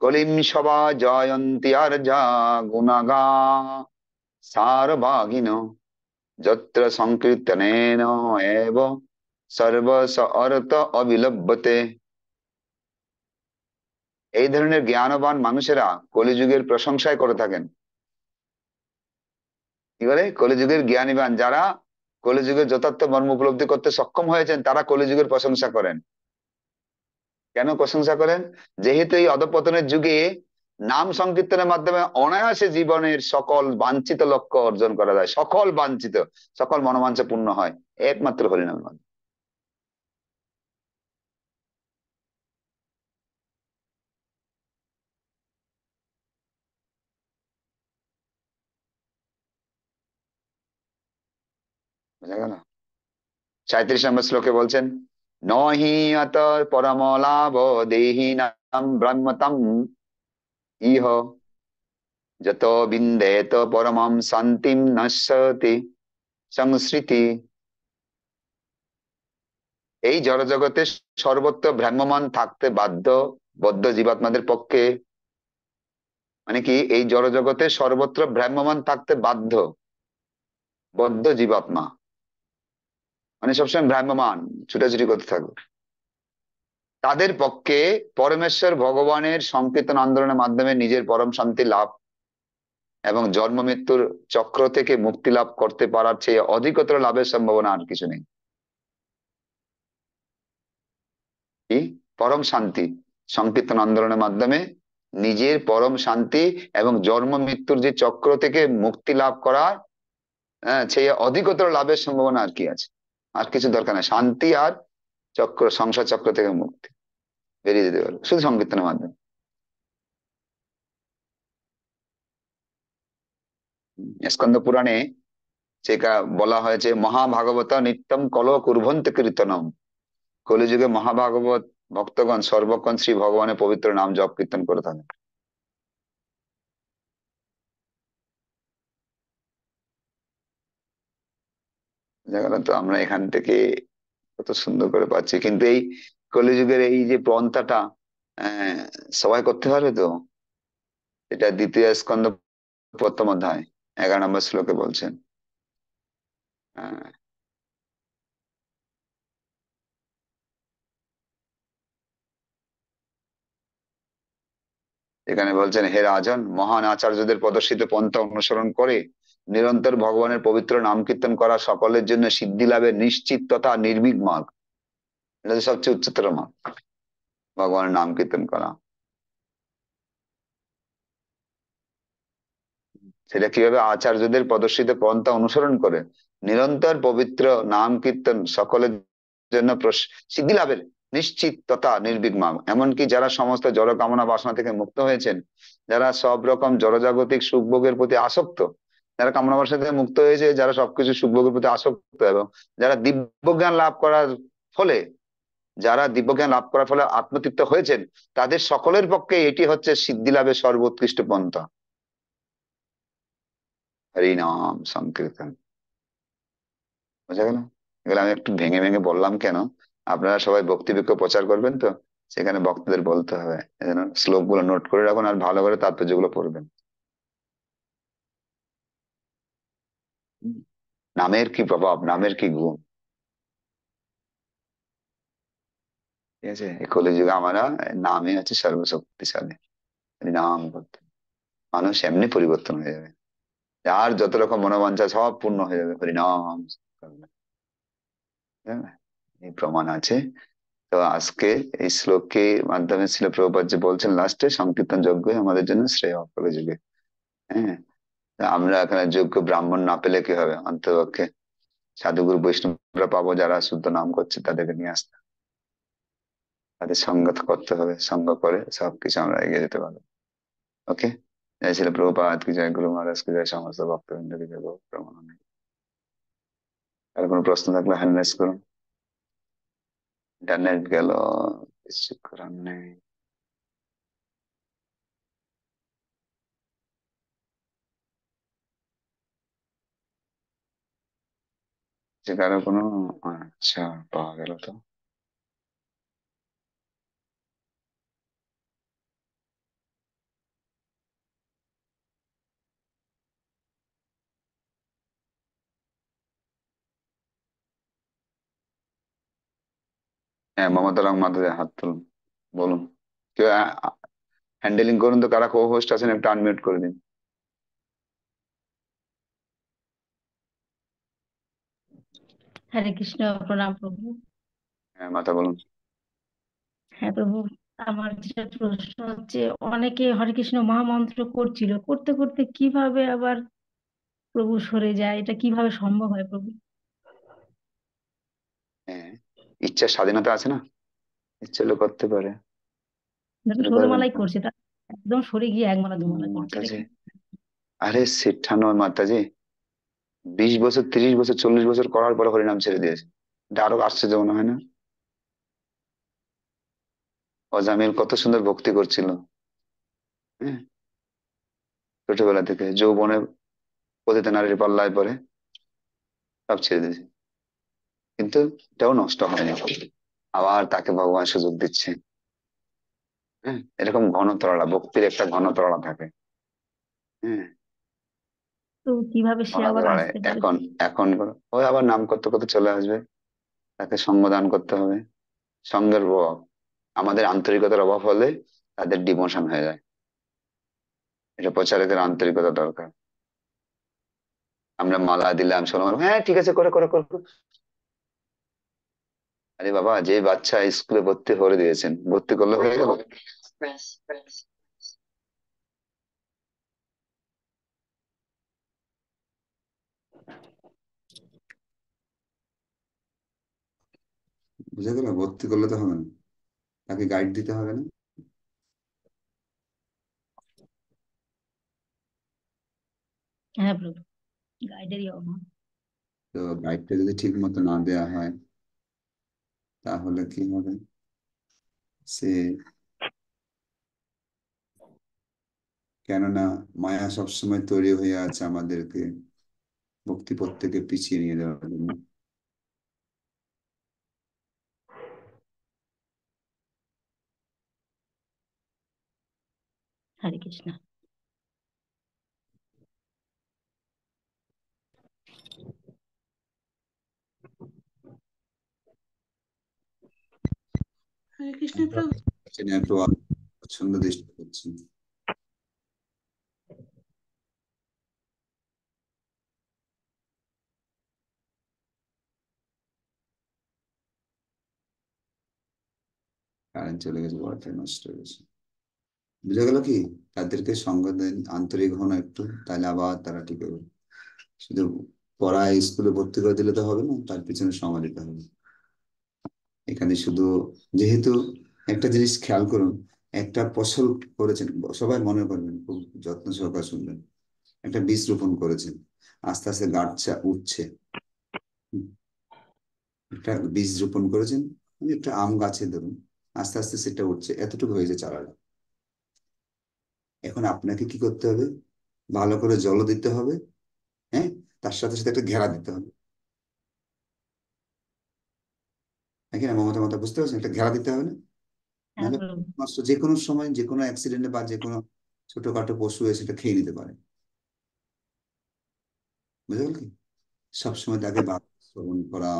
Speaker 1: কলিম সভা জয়ন্তী আর যা গুণাগা সারভাগিন যত্র সংকীর্তনেন এব সর্বস অর্থ অবিলম্বতে। এই ধরনের জ্ঞানবান মানুষেরা কলিযুগের প্রশংসায় করে থাকেন। কি বলে? কলিযুগের জ্ঞানীবান যারা কলিযুগের যথার্থ মর্ম উপলব্ধি করতে সক্ষম হয়েছেন, তারা কলিযুগের প্রশংসা করেন। কেন প্রশংসা করেন? যেহেতু এই অধঃপতনের যুগে নাম সংকীর্তনের মাধ্যমে অনায়াসে জীবনের সকল বাঞ্ছিত লক্ষ্য অর্জন করা যায়, সকল বাঞ্ছিত, সকল মনোবাঞ্ছা পূর্ণ হয় একমাত্র হরিনামের মাধ্যমে। বুঝা গেল? 37 নম্বর শ্লোকে বলছেন, নহি অত পরম লাভ দেহি নাম ব্রহ্মতম ইহ যত বিন্দেত পরমম শান্তিম নশ্যতি সংস্মৃতি। এই জড়জগতে সর্বত্র ভ্রাম্যমান থাকতে বাধ্য বদ্ধ জীবাত্মাদের পক্ষে, মানে কি, এই জড়জগতে সর্বত্র ভ্রাম্যমান থাকতে বাধ্য বদ্ধ জীবাত্মা, মানে সবসময় ভ্রাম্যমান, ছুটাছুটি করতে থাকবে, তাদের পক্ষে পরমেশ্বর ভগবানের সংকীর্তন আন্দোলনের মাধ্যমে নিজের পরম শান্তি লাভ এবং জন্ম মৃত্যুর চক্র থেকে মুক্তি লাভ করতে পারার চেয়ে অধিকতর লাভের সম্ভাবনা আর কিছু নেই। কি? পরম শান্তি, সংকীর্তন আন্দোলনের মাধ্যমে নিজের পরম শান্তি এবং জন্ম মৃত্যুর যে চক্র থেকে মুক্তি লাভ করার সেই অধিকতর লাভের সম্ভাবনা আর কি আছে? আর কিছু দরকার নেই, শান্তি আর চক্র, সংসার চক্র থেকে মুক্তি, বেরিয়ে যেতে পারবে শুধু সংকীর্তনের মাধ্যমে। স্কন্দ পুরাণে সেটা বলা হয়েছে, মহাভাগবত নিত্যম কল কুর্ভন্ত কীর্তনম। কলিযুগে মহাভাগবত ভক্তগণ সর্বক্ষণ শ্রী ভগবানের পবিত্র নাম জপ কীর্তন করে থাকেন। দেখা গেল? তো আমরা এখান থেকে কত সুন্দর করে পাচ্ছি, কিন্তু এই কলিযুগের এই যে পন্থাটা আহ সবাই করতে পারবে তো? এটা দ্বিতীয় স্কন্ধ 1ম অধ্যায় 11 নম্বর শ্লোকে বলছেন। আহ, এখানে বলছেন, হে রাজন, মহান আচার্যদের প্রদর্শিত পন্থা অনুসরণ করে নিরন্তর ভগবানের পবিত্র নাম কীর্তন করা সকলের জন্য সিদ্ধি লাভের নিশ্চিত তথা নির্ভীক মার্গ। এটা তো সবচেয়ে উচ্চতর মার্গ, ভগবানের নাম কীর্তন করা। সেটা কিভাবে? আচার্যদের প্রদর্শিত পন্থা অনুসরণ করে নিরন্তর পবিত্র নাম কীর্তন সকলের জন্য সিদ্ধি লাভের নিশ্চিত তথা নির্ভীক মার্গ। এমনকি যারা সমস্ত জড় কামনা বাসনা থেকে মুক্ত হয়েছেন, যারা সব রকম জড়জাগতিক সুখভোগের প্রতি আসক্ত, যারা কামনা বাসনা থেকে মুক্ত হয়েছে, যারা সবকিছু সুখভোগের প্রতি আসক্ত, এবং যারা দিব্যজ্ঞান লাভ করার ফলে, যারা দিব্যজ্ঞান লাভ করার ফলে আত্মতৃপ্ত হয়েছেন, তাদের সকলের পক্ষে এটি হচ্ছে সিদ্ধি লাভের সর্বোৎকৃষ্ট পন্থা, হরিনাম সংকীর্তন। বোঝা গেল? এগুলো আমি একটু ভেঙে ভেঙে বললাম কেন, আপনারা সবাই ভক্তি বিক্ষোভ প্রচার করবেন তো, সেখানে ভক্তদের বলতে হবে যেন শ্লোক গুলো নোট করে রাখুন আর ভালো করে তাৎপর্যগুলো পড়বেন। হুম। নামের কি প্রভাব, নামের কি গুণ! ঠিক আছে? এই কলিযুগে আমরা নামে হচ্ছে সর্বশক্তিশালী। নাম করতে মানুষ এমনি পরিবর্তন হয়ে যাবে, আর যত রকম মনোবাঞ্ছা সব পূর্ণ হয়ে যাবে হরিনাম করলে। হ্যাঁ, এই প্রমাণ আছে। তো আজকে এই শ্লোকের মাধ্যমে ছিল প্রভুপাদ যে বলছেন লাস্টে, সংকীর্তন যজ্ঞ আমাদের জন্য শ্রেয় কলিযুগে। হ্যাঁ, তা আমরা এখানে যোগ্য ব্রাহ্মণ না পেলে কি হবে? অন্ততপক্ষে সাধুগুরু বৈষ্ণবরা পাবো, যারা শুদ্ধ নাম করছে তাদেরকে নিয়ে আসতে হবে। তাদের সঙ্গ করতে হবে, সঙ্গ করে সবকিছু আমরা এগিয়ে যেতে পারবো। ওকে। জয় ছিল প্রভুপাদ কি জয়, গুরু মহারাজ কি জয়, সমস্ত ভক্তবৃন্দ কি জয়, প্রমাণ। আর কোনো প্রশ্ন থাকলে হ্যান্ড রাইজ করুন। ইন্টারনেট গেল। কিছু করার নেই। যে কারো কোনো, আচ্ছা, পাওয়া গেল তো। হ্যাঁ, মমতা রং মাধুরী, হাত তুলুন, বলুন। কেউ হ্যান্ডেলিং করুন তো, কারা কো হোস্ট আছেন একটু আনমিউট করে দিন।
Speaker 2: হরে কৃষ্ণ, প্রণাম প্রভু।
Speaker 1: হ্যাঁ, মাতা বলুন।
Speaker 2: হ্যাঁ প্রভু, আমার যেটা প্রশ্ন হচ্ছে, অনেকে হরে কৃষ্ণ মহামন্ত্র করছিল, করতে করতে কিভাবে আবার প্রভু সরে যায়, এটা কিভাবে সম্ভব হয় প্রভু?
Speaker 1: হ্যাঁ, ইচ্ছার স্বাধীনতা আছে না, ইচ্ছে হলে করতে পারে।
Speaker 2: ধরুন
Speaker 1: শুরু
Speaker 2: ষোলো
Speaker 1: করবেন
Speaker 2: মালাই
Speaker 1: না।
Speaker 2: করছে, তা একদম সরে গিয়ে এক মালা দু মালা করছে, এটা
Speaker 1: মাতাজি,
Speaker 2: কি?
Speaker 1: আরে সেটা নয় মাতাজি, 20 বছর, 30 বছর, 40 বছর করার পরে হরিনাম ছেড়ে দিয়েছে। এটা আরো আশ্চর্য মনে হয় না? অজামিল কত সুন্দর ভক্তি করছিল, হ্যাঁ, ছোটবেলা থেকে যৌবনে পতিত নারীর পাল্লায় পরে সব ছেড়ে দিয়েছে, কিন্তু এটাও নষ্ট হয়নি। আবার তাকে ভগবান সুযোগ দিচ্ছে। হ্যাঁ, এরকম ঘনতরলা ভক্তির একটা ঘনতরলা থাকে। হ্যাঁ,
Speaker 2: তো কিভাবে সে
Speaker 1: বাড়াতে
Speaker 2: আবার
Speaker 1: বাড়ে।
Speaker 2: আসতে পারে?
Speaker 1: এখন এখন ওই আবার নাম করতে করতে চলে আসবে। তাকে সঙ্গ দান করতে হবে। সঙ্গের অভাব, আমাদের আন্তরিকতার অভাব হলে তাদের ডিমোশন হয়ে যায়। এটা প্রচারকের আন্তরিকতা দরকার। আমরা মালা দিলাম, শোনো, হ্যাঁ ঠিক আছে, করে করে করে করে। আরে বাবা, যে বাচ্চা স্কুলে ভর্তি করে দিয়েছেন, ভর্তি করলে হয়ে গেল? বুঝে গেল, ভর্তি করলে তো হবে না, তাকে গাইড দিতে হবে না?
Speaker 2: হ্যাঁ প্রভু, গাইডেরই অভাব।
Speaker 1: তো গাইডটা যদি ঠিক মতো না দেওয়া হয়, তাহলে কি হবে? সে, কেননা মায়া সবসময় তৈরি হয়ে আছে আমাদেরকে ভক্তি পথ থেকে পিছিয়ে নিয়ে যাওয়ার জন্য।
Speaker 2: হরে কৃষ্ণ। হরে কৃষ্ণ
Speaker 1: আমরা
Speaker 2: প্রভু।
Speaker 1: একটু পছন্দ দৃষ্টি করছি। কারেন্ট চলে গেছে, ওয়াইফাই নষ্ট হয়ে গেছে। বুঝে গেল কি? তাদেরকে সঙ্গ দেন, আন্তরিক হন একটু, তাহলে আবার তারা ঠিক হবে। শুধু পড়ায় স্কুলে ভর্তি করে দিলে তো হবে না, তার পিছনে সময় দিতে হবে। এখানে শুধু, যেহেতু, একটা জিনিস খেয়াল করুন, একটা ফসল করেছেন, সবাই মনে করবেন, খুব যত্ন সহকারে শুনবেন। একটা বীজ রোপণ করেছেন, আস্তে আস্তে গাছটা উঠছে। হুম, একটা বীজ রোপণ করেছেন, একটা আম গাছে ধরুন, আস্তে আস্তে সেটা উঠছে, এতটুকু হয়েছে চারাটা। এখন আপনাকে কি করতে হবে? ভালো করে জল দিতে হবে, হ্যাঁ, তার সাথে সাথে একটা ঘেরা দিতে হবে। নাকি না মমতা, মমতা বুঝতে পারছেন? একটা ঘেরা দিতে হবে না?
Speaker 2: হ্যাঁ
Speaker 1: নাহলে
Speaker 2: প্রভু।
Speaker 1: নষ্ট, যে কোনো সময় যে কোনো অ্যাক্সিডেন্টে বা যে কোনো ছোটখাটো পশু এসে সেটা খেয়ে নিতে পারে। বুঝতে গেল কি? সবসময় তাকে শ্রবণ করা,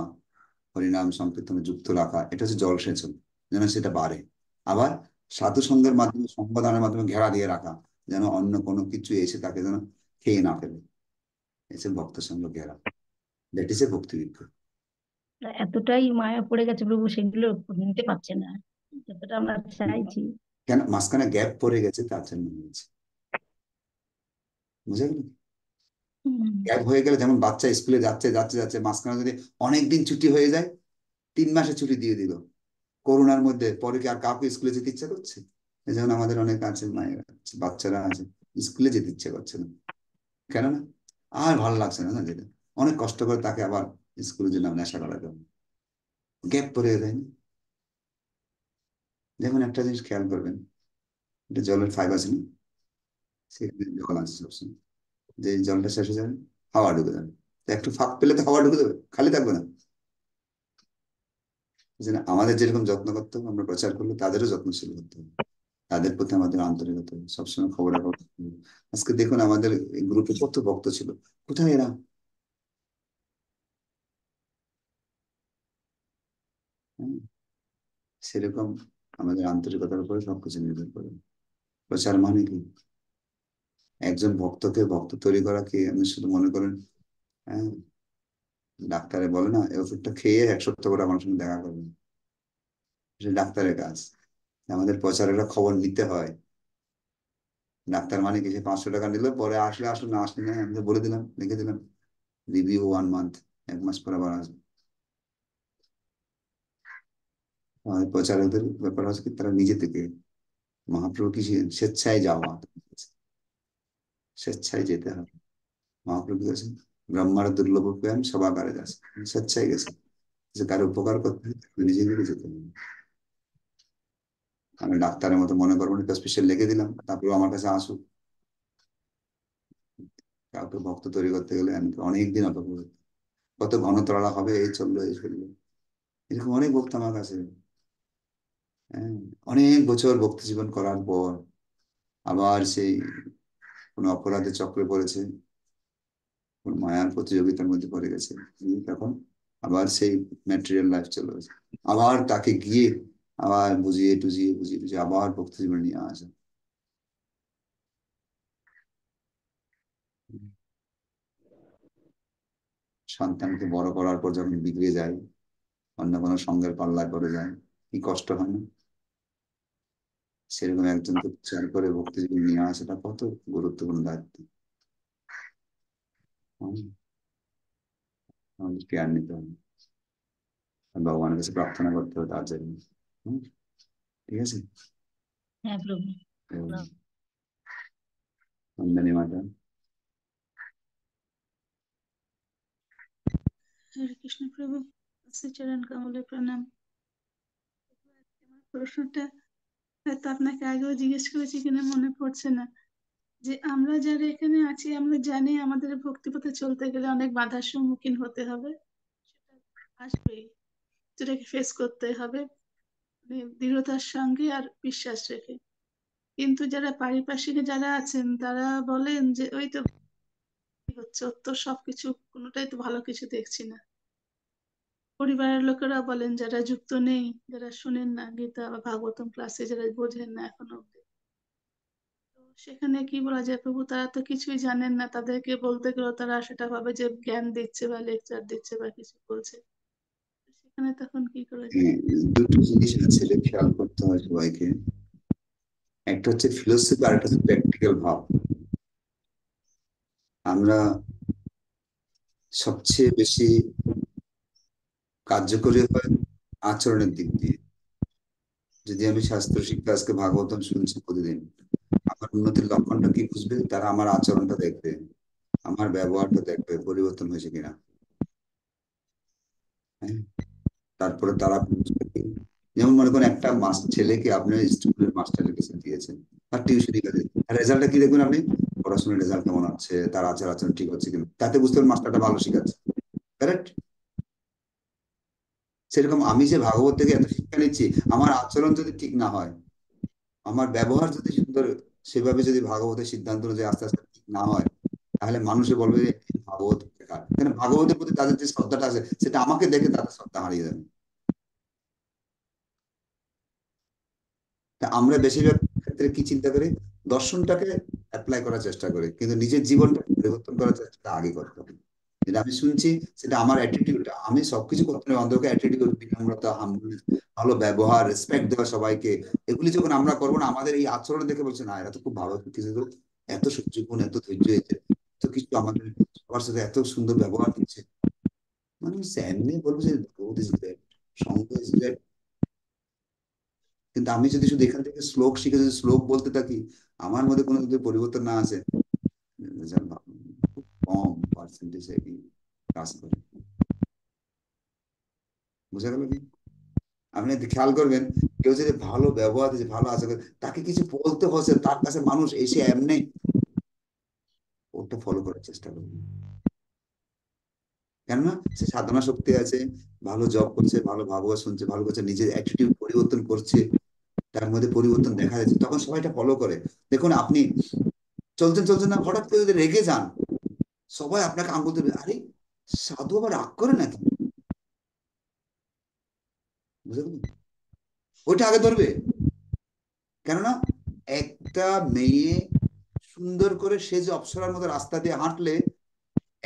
Speaker 1: হরিনাম সংকীর্তনে যুক্ত রাখা, এটা হচ্ছে জলসেচন, যেন সেটা বাড়ে। আবার সাধু সঙ্গের মাধ্যমে, সম্পাদনের মাধ্যমে ঘেরা দিয়ে রাখা, যেন অন্য কোনো কিছু এসে তাকে যেন খেয়ে না ফেলে। এসে ভক্ত সঙ্গ ঘেরা, দ্যাট ইজ এ ভক্তি বিজ্ঞান।
Speaker 2: এতটাই মায়া পড়ে গেছে প্রভু, সেগুলো নিতে পারছে না যতটা আমরা চাইছি।
Speaker 1: কেন মাঝখানে গ্যাপ পড়ে গেছে, তার জন্য হয়েছে। বুঝে গেল?
Speaker 2: হুম।
Speaker 1: গ্যাপ হয়ে গেলে, যেমন বাচ্চা স্কুলে যাচ্ছে যাচ্ছে যাচ্ছে, মাঝখানে যদি অনেকদিন ছুটি হয়ে যায়, 3 মাসে ছুটি দিয়ে দিল করোনার মধ্যে, পরে কি আর কাউকে স্কুলে যেতে ইচ্ছা করছে? এই যেমন আমাদের অনেক আছে, মায়েরা আছে, বাচ্চারা আছে, স্কুলে যেতে ইচ্ছে করছে না। কেন না? আর ভালো লাগছে না, না যেতে। অনেক কষ্ট করে তাকে আবার স্কুলে যে নাম নেশা করাতে হবে, গ্যাপ পড়ে যায় না? যেমন একটা জিনিস খেয়াল করবেন, এটা জলের ফাইভ আছে না, সেখানে জল আছে সবসময়। যে জলটা শেষ হয়ে যাবে, হাওয়া ঢুকে যাবে। তো একটু ফাঁক পেলে তো হাওয়া ঢুকে যাবে, খালি থাকবে না। যে না, আমাদের যেরকম যত্ন করতে হবে, আমরা প্রচার করলে তাদেরও যত্নশীল করতে হবে। তাদের প্রতি আমাদের আন্তরিকতা হবে, সবসময় খবরাখবর রাখতে হবে। আজকে দেখুন আমাদের গ্রুপে কত ভক্ত ছিল, কোথায় এরা? হ্যাঁ, সেরকম আমাদের আন্তরিকতার উপরে সবকিছু নির্ভর করে। প্রচার মানে কি? একজন ভক্তকে ভক্ত তৈরি করা কি আপনি শুধু মনে করেন, হ্যাঁ, ডাক্তারে বলে না এই ওষুধটা খেয়ে 1 সপ্তাহ করে আমার সঙ্গে দেখা করবেন, সেটা ডাক্তারের কাজ। আমাদের প্রচারের খবর নিতে হয়। ডাক্তার মানে কি, সে 500 টাকা নিল, পরে আসলে আসুন, না আসলে না, আমি তো বলে দিলাম, লিখে দিলাম, রিভিউ 1 মান্থ, 1 মাস পর আবার আসবে। আমাদের প্রচারকদের ব্যাপার হচ্ছে কি, তারা নিজে থেকে, মহাপ্রভু কি স্বেচ্ছায় যাওয়া, স্বেচ্ছায় যেতে হবে। মহাপ্রভু কি গেছেন, ব্রহ্মার দুর্লভ প্রেম সবাকারে গেছে, স্বেচ্ছায় গেছে। যে কারো উপকার করতে হয় তাকে নিজে থেকে যেতে হবে। আমি ডাক্তারের মতো মনে করবো না, স্পেশাল লিখে দিলাম, তারপরে আমার কাছে আসুক। কাউকে ভক্ত তৈরি করতে গেলে আমাকে অনেক দিন অপেক্ষা করতে হয়। কত ঘনতরলা হবে, এই চললো এই চললো, এরকম অনেক ভক্ত আমার কাছে। হ্যাঁ, অনেক বছর ভক্তি জীবন করার পর আবার সেই কোনো অপরাধের চক্রে পড়েছে, কোনো মায়ার প্রতিযোগিতার মধ্যে পড়ে গেছে, দিয়ে তখন আবার সেই ম্যাটেরিয়াল লাইফ চলে গেছে। আবার তাকে গিয়ে আবার বুঝিয়ে টুজিয়ে বুঝিয়ে টুজিয়ে আবার ভক্তি জীবনে নিয়ে আসে। সন্তানকে বড় করার পর যখন বিগড়ে যায়, অন্য কোনো সঙ্গের পাল্লায় পড়ে যায়, কি কষ্ট হয় না? সেরকম একজনকে উচ্চার করে ভক্তি জীবন নিয়ে আসাটা কত গুরুত্বপূর্ণ দায়িত্ব। হুম, আমাদের কেয়ার নিতে হবে, আর ভগবানের কাছে প্রার্থনা করতে হবে তার জন্য। হুম, ঠিক আছে।
Speaker 2: হ্যাঁ প্রভু।
Speaker 1: বন্দনে মাতা।
Speaker 3: হরে কৃষ্ণ প্রভু, শ্রীচরণ কমলে প্রণাম। আমার প্রশ্নটা হয়তো আপনাকে আগেও জিজ্ঞেস করেছি কিনা মনে পড়ছে না, যে আমরা যারা এখানে আছি আমরা জানি আমাদের ভক্তিপথে চলতে গেলে অনেক বাধার সম্মুখীন হতে হবে, সেটা আসবেই, যেটাকে ফেস করতে হবে, মানে দৃঢ়তার সঙ্গে আর বিশ্বাস রেখে। কিন্তু যারা পারিপার্শ্বিকে যারা আছেন তারা বলেন যে ওই তো কি হচ্ছে, ওর তো সবকিছু কোনোটাই তো ভালো কিছু দেখছি না। পরিবারের লোকেরা বলেন, যারা যুক্ত নেই, যারা শুনেন না গীতা বা ভাগবতম ক্লাসে, যারা বোঝেন না এখনো অব্দি, তো সেখানে কি বলা যায় প্রভু, তারা তো কিছুই জানেন না, তাদেরকে বলতে গেলেও তারা সেটা ভাবে যে জ্ঞান দিচ্ছে বা লেকচার দিচ্ছে বা কিছু বলছে। তো সেখানে তখন কি করা যায়?
Speaker 1: হ্যাঁ, দুটো জিনিস আছে যে খেয়াল করতে হয় সবাইকে। একটা হচ্ছে ফিলোসফি, আর একটা হচ্ছে প্র্যাকটিক্যাল ভাব। আমরা সবচেয়ে বেশি কার্যকরী হয় আচরণের দিক দিয়ে। যদি আমি শাস্ত্র শিক্ষা, আজকে ভাগবতম শুনছি প্রতিদিন, আমার উন্নতির লক্ষণটা কি বুঝবে? তারা আমার আচরণটা দেখবে, আমার ব্যবহারটা দেখবে পরিবর্তন হয়েছে কিনা। হ্যাঁ, তারপরে তারা বুঝবে কি, যেমন মনে করেন একটা ছেলেকে আপনি স্কুলের মাস্টারের কাছে দিয়েছেন, তার টিউশনি কাজে, রেজাল্টটা কি দেখবেন আপনি? পড়াশোনার রেজাল্ট কেমন আছে, তার আচার আচরণ ঠিক হচ্ছে কিনা, তাতে বুঝতে পারেন মাস্টারটা ভালো শিখাচ্ছে। কারেক্ট? সেরকম আমি যে ভাগবত থেকে এত শিক্ষা নিচ্ছি, আমার আচরণ যদি ঠিক না হয়, আমার ব্যবহার যদি সুন্দর, সেভাবে যদি ভাগবতের সিদ্ধান্ত অনুযায়ী আস্তে আস্তে ঠিক না হয়, তাহলে মানুষে বলবে যে এই ভাগবত বেকার। কেন, ভাগবতের প্রতি তাদের যে শ্রদ্ধাটা আছে, সেটা আমাকে দেখে তাদের শ্রদ্ধা হারিয়ে যাবে। তা আমরা বেশিরভাগ ক্ষেত্রে কি চিন্তা করি, দর্শনটাকে অ্যাপ্লাই করার চেষ্টা করি, কিন্তু নিজের জীবনটা পরিবর্তন করার চেষ্টা আগে করতে হবে। যেটা আমি শুনছি, সেটা আমার অ্যাটিটিউড, আমি সবকিছু করতে হবে অন্ধকে, অ্যাটিটিউড, বিনম্রতা, হাম্বলনেস, ভালো ব্যবহার, রেসপেক্ট দেওয়া সবাইকে, এগুলি যখন আমরা করবো না, আমাদের এই আচরণ দেখে বলছে না এরা তো খুব ভালো কিছু, তো এত সহ্য গুণ, এত ধৈর্য, এত কিছু আমাদের সবার সাথে এত সুন্দর ব্যবহার দিচ্ছে, মানুষ এমনি বলবো যে বহুত ইজ গ্রেট, সঙ্গ ইজ গ্রেট। কিন্তু আমি যদি শুধু এখান থেকে শ্লোক শিখে যদি শ্লোক বলতে থাকি, আমার মধ্যে কোনো যদি পরিবর্তন না আসে, রেজাল্ট খুব কম পার্সেন্টেজ কাজ করে। বোঝা গেল কি? আপনি একটু খেয়াল করবেন, কেউ যদি ভালো ব্যবহার দিচ্ছে, ভালো আচরণ করে, তাকে কিছু বলতে হচ্ছে, তার কাছে মানুষ এসে এমনি ওটা ফলো করার চেষ্টা করবে। কেননা সে সাধনা শক্তি আছে, ভালো জব করছে, ভালো ভাগবত শুনছে, ভালো করছে, নিজের অ্যাটিটিউড পরিবর্তন করছে, তার মধ্যে পরিবর্তন দেখা যাচ্ছে, তখন সবাই এটা ফলো করে। দেখুন আপনি চলছেন চলছেন না, হঠাৎ করে যদি রেগে যান, সবাই আপনাকে আঙ্গুল দেবে, আরে সাধু আবার রাগ করে নাকি, বুঝতে পারলেন? ওইটা আগে ধরবে। কেননা একটা মেয়ে সুন্দর করে সে যে অপ্সরার মতো রাস্তা দিয়ে হাঁটলে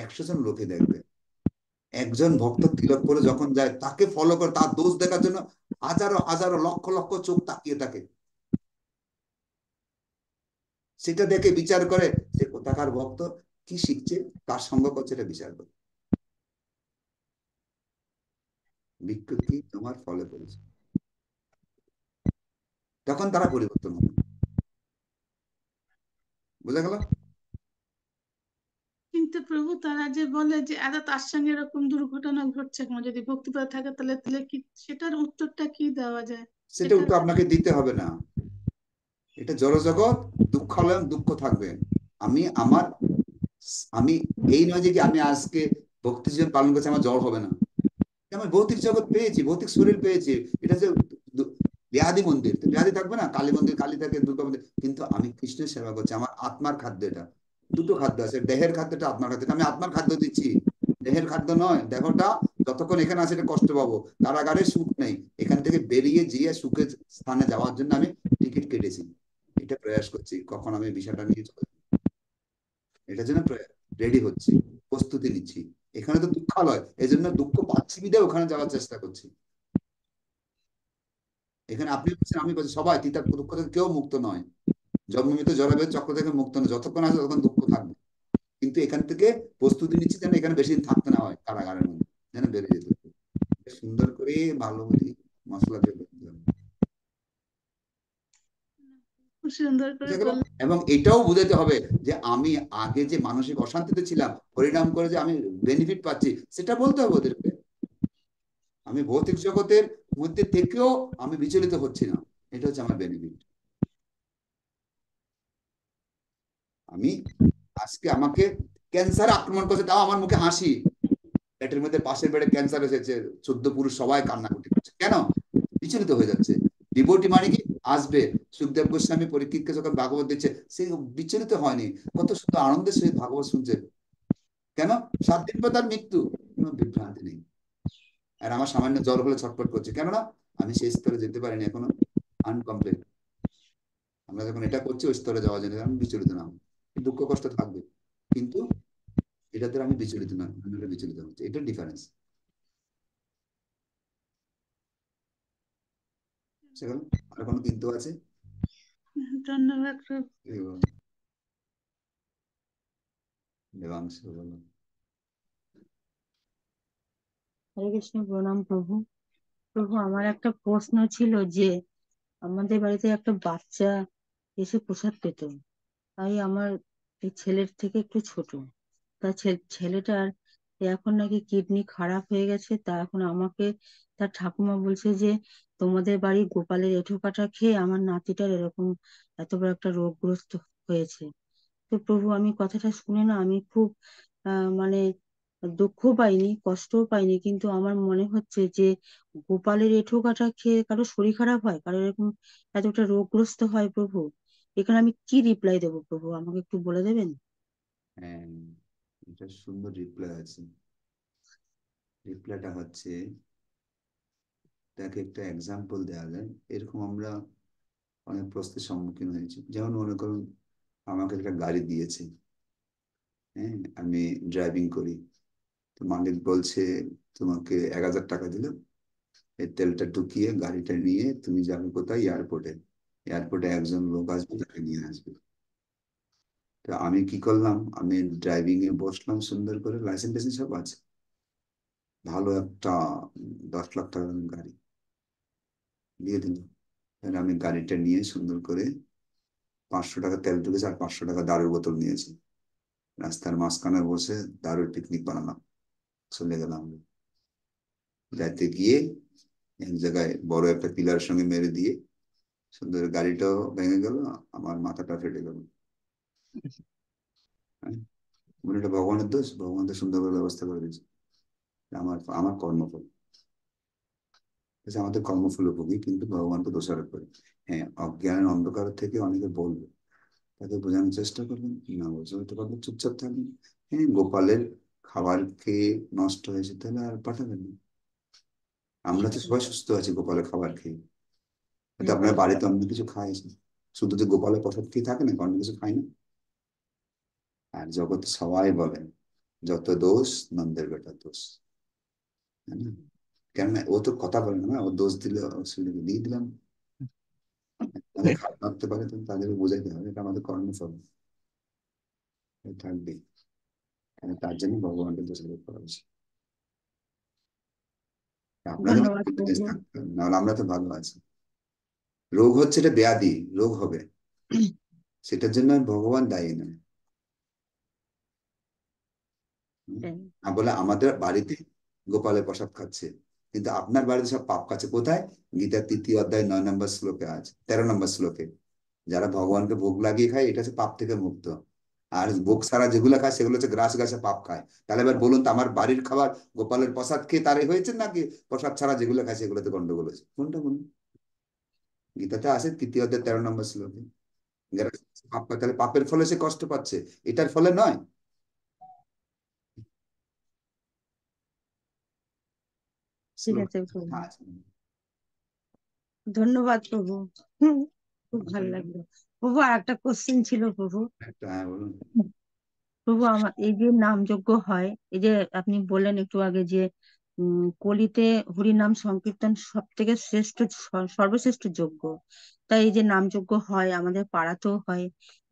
Speaker 1: 100 জন লোকে দেখবে, একজন ভক্ত তিলক পরে যখন যায় তাকে ফলো করে তার দোষ দেখার জন্য হাজারো হাজারো লক্ষ লক্ষ চোখ তাকিয়ে থাকে, সেটা দেখে বিচার করে সে কোথাকার ভক্ত, কি শিখছে, কার সঙ্গ করছে, এটা বিচার করে ভিক্ষু কি তোমার ফলে পড়েছে, তখন তারা পরিবর্তন হবে। বোঝা গেল?
Speaker 3: কিন্তু প্রভু তারা যে বলে যে এত তার সঙ্গে এরকম দুর্ঘটনা ঘটছে কেন, যদি ভক্তিপাত থাকে তাহলে তাহলে কি সেটার উত্তরটা কি দেওয়া যায়?
Speaker 1: সেটা
Speaker 3: সেটা
Speaker 1: উত্তর আপনাকে দিতে হবে না। এটা জড়জগৎ, দুঃখ হলে দুঃখ থাকবে। আমি আমার আমি এই নয় যে কি আমি আজকে ভক্তি জীবন পালন করছি আমার জ্বর হবে না, আমি ভৌতিক জগৎ পেয়েছি, ভৌতিক শরীর পেয়েছি, এটা যে দেহাদি মন্দির, তো দেহাদি থাকবে না, কালী মন্দির কালী থাকে, দুর্গা মন্দির, কিন্তু আমি কৃষ্ণের সেবা করছি, আমার আত্মার খাদ্য এটা। দুটো খাদ্য আছে, দেহের খাদ্যটা আত্মার খাদ্য, আমি আত্মার খাদ্য দিচ্ছি, দেহের খাদ্য নয়। দেহটা যতক্ষণ এখানে আছে এটা কষ্ট পাবো, কারাগারে সুখ নেই, এখান থেকে বেরিয়ে গিয়ে সুখের স্থানে যাওয়ার জন্য আমি টিকিট কেটেছি, এটা প্রয়াস করছি, কখন আমি বিষয়টা নিয়ে চলে এটার জন্য রেডি হচ্ছি, প্রস্তুতি নিচ্ছি। এখানে তো দুঃখালয়, এই জন্য দুঃখ পাচ্ছি বিধায় ওখানে যাওয়ার চেষ্টা করছি। এখানে আপনি বলছেন, আমি বলছি, সবাই তিতার দুঃখ থেকে কেউ মুক্ত নয়, জন্মমৃত্যু জরাবের চক্র থেকে মুক্ত নয়, যতক্ষণ আছে ততক্ষণ দুঃখ থাকবে। কিন্তু এখান থেকে প্রস্তুতি নিচ্ছি যেন এখানে বেশি দিন থাকতে না হয়, কারাগারের মধ্যে যেন বেড়ে যেতে পারে। সুন্দর করে ভালো মশলা দিয়ে করতে হবে।
Speaker 3: খুব সুন্দর করে
Speaker 1: বুঝা গেল?
Speaker 3: বললেন।
Speaker 1: এবং এটাও বুঝাতে হবে যে আমি আগে যে মানসিক অশান্তিতে ছিলাম, পরিণাম করে যে আমি বেনিফিট পাচ্ছি, সেটা বলতে হবে ওদেরকে। আমি ভৌতিক জগতের মধ্যে থেকেও আমি বিচলিত হচ্ছি না, এটা হচ্ছে আমার বেনিফিট। আমি আজকে আমাকে ক্যান্সার আক্রমণ করছে, তাও আমার মুখে হাসি, পেটের মধ্যে পাশের বেডে ক্যান্সার এসেছে, 14 পুরুষ সবাই কান্নাকুটি করছে, কেন? বিচলিত হয়ে যাচ্ছে। ডিভোটি মানে কি আসবে, সুখদেব গোস্বামী পরীক্ষিতকে যখন ভাগবত দিচ্ছে, সে বিচলিত হয়নি, কত সুন্দর আনন্দের সহিত ভাগবত শুনছে। কেন? 7 দিন পর তার মৃত্যু, কোনো বিভ্রান্তি নেই। আর আমার সামান্য জ্বর হলে ছটফট করছে, কেননা আমি সেই স্তরে যেতে পারিনি এখনো, আনকমপ্লিট। আমরা যখন এটা করছি ওই স্তরে যাওয়ার জন্য আমি বিচলিত না হব। দুঃখ কষ্ট থাকবে, কিন্তু এটাতে আমি বিচলিত না, আমি বিচলিত হচ্ছে, এটা ডিফারেন্স। সেখানে আর কোনো কিন্তু আছে?
Speaker 3: ধন্যবাদ প্রভু।
Speaker 1: দেবাংশ বলো।
Speaker 4: হরে কৃষ্ণ, প্রণাম প্রভু। প্রভু, আমার একটা প্রশ্ন ছিল যে আমাদের বাড়িতে একটা বাচ্চা এসে প্রসাদ পেত, তাই আমার এই ছেলের থেকে একটু ছোট, তার ছেলেটার এখন নাকি কিডনি খারাপ হয়ে গেছে, তা এখন আমাকে তার ঠাকুমা বলছে যে তোমাদের বাড়ি গোপালের এঁঠো কাটা খেয়ে আমার নাতিটার এরকম এত বড় একটা রোগগ্রস্ত হয়েছে। তো প্রভু, আমি কথাটা শুনে না আমি খুব মানে দুঃখ পাইনি, কষ্টও পাইনি, কিন্তু আমার মনে হচ্ছে যে গোপালের এঁঠো কাটা খেয়ে কারো শরীর খারাপ হয়, কারো এরকম এতটা রোগগ্রস্ত হয় প্রভু, এখানে আমি কি রিপ্লাই দেবো প্রভু, আমাকে একটু বলে দেবেন?
Speaker 1: হ্যাঁ, এটা সুন্দর রিপ্লাই আছে। রিপ্লাইটা হচ্ছে, তাকে একটা এক্সাম্পল দেওয়া যায়, এরকম আমরা অনেক প্রশ্নের সম্মুখীন হয়েছি। যেমন মনে করুন, আমাকে একটা গাড়ি দিয়েছে, হ্যাঁ, আমি ড্রাইভিং করি, তো মালিক বলছে তোমাকে 1000 টাকা দিল, এই তেলটা ঢুকিয়ে গাড়িটা নিয়ে তুমি যাবে কোথায়, এয়ারপোর্টে, এয়ারপোর্টে একজন লোক আসবে, তাকে নিয়ে আসবে। তো আমি কি করলাম, আমি ড্রাইভিং এ বসলাম, সুন্দর করে লাইসেন্স টাইসেন্স সব আছে, ভালো একটা 10 লাখ টাকা দামের গাড়ি দিয়ে দিল। তাহলে আমি গাড়িটা নিয়ে সুন্দর করে 500 টাকা তেল ঢুকেছে আর 500 টাকা দারুর বোতল নিয়েছি, রাস্তার মাঝখানে বসে দারুর পিকনিক বানালাম, চলে গেলাম। যাইতে গিয়ে এক জায়গায় বড় একটা পিলার সঙ্গে মেরে দিয়ে সুন্দর, গাড়িটাও ভেঙে গেল, আমার মাথাটা ফেটে গেল। হ্যাঁ, মানে এটা ভগবানের দোষ? ভগবান তো সুন্দর করে ব্যবস্থা করে দিয়েছে। আমার আমার কর্মফল, আমাদের কর্মফল ভোগী, কিন্তু ভগবানকে দোষারোপ করি। হ্যাঁ, অজ্ঞানের অন্ধকার থেকে অনেকে বলবে, তাকে বোঝানোর চেষ্টা করবেন, না বোঝাতে পারলে চুপচাপ থাকবেন। হ্যাঁ, গোপালের খাবার খেয়ে নষ্ট হয়েছে, তাহলে আর পাঠাবেন না। আমরা তো সবাই সুস্থ আছি গোপালের খাবার খেয়ে। হয়তো আপনার বাড়িতে অন্য কিছু খায়, শুধু যে গোপালের প্রসাদ খেয়ে থাকে না, অন্য কিছু খায় না। আর জগতে সবাই বলেন যত দোষ নন্দের বেটার দোষ, তাই না? কেন ও তো কথা বলে না, ও দোষ দিলে অসুবিধা দিয়ে দিলাম। তাদের খারাপ ভাবতে পারে, তো তাদেরকে বোঝাইতে হবে এটা আমাদের কর্মফল, এটা থাকবে। তার জন্য ভগবানকে দোষারোপ করা উচিত। আপনাদের
Speaker 4: ধন্যবাদ প্রভু।
Speaker 1: থাকতে হবে, নাহলে আমরা তো ভালো আছি। রোগ হচ্ছে, এটা ব্যাধি, রোগ হবে, সেটার জন্য আর ভগবান দায়ী নয়। না বলে আমাদের বাড়িতে গোপালের প্রসাদ খাচ্ছে, কিন্তু আপনার বাড়িতে সব পাপ খাচ্ছে। কোথায়? গীতার 3য় অধ্যায় 9 নম্বর শ্লোকে আছে, 13 নম্বর শ্লোকে। যারা ভগবানকে ভোগ লাগিয়ে খায়, এটা হচ্ছে পাপ থেকে মুক্ত। আর ভোগ ছাড়া যেগুলো খায় সেগুলো হচ্ছে গ্রাস গাছে পাপ খায়। তাহলে এবার বলুন তো, আমার বাড়ির খাবার গোপালের প্রসাদ খেয়ে তারে হয়েছে, নাকি প্রসাদ ছাড়া যেগুলো খায় সেগুলোতে গন্ডগোল হয়েছে? কোনটা বলুন? গীতাতে আছে 3য় অধ্যায় 13 নম্বর শ্লোকে। যারা পাপ খায়, তাহলে পাপের ফলে সে কষ্ট পাচ্ছে, এটার ফলে নয়।
Speaker 4: ঠিক
Speaker 1: শ্লোক
Speaker 4: আছে প্রভু,
Speaker 1: আছে।
Speaker 4: ধন্যবাদ প্রভু। খুব ভালো লাগলো প্রভু। আর একটা কোশ্চেন ছিল প্রভু।
Speaker 1: একটা, হ্যাঁ বলুন।
Speaker 4: প্রভু আমার এই যে নামযজ্ঞ হয়, এই যে আপনি বললেন একটু আগে যে কলিতে হরি নাম সংকীর্তন সব থেকে শ্রেষ্ঠ, সর্বশ্রেষ্ঠ যজ্ঞ। তাই এই যে নামযজ্ঞ হয় আমাদের পাড়াতেও হয়,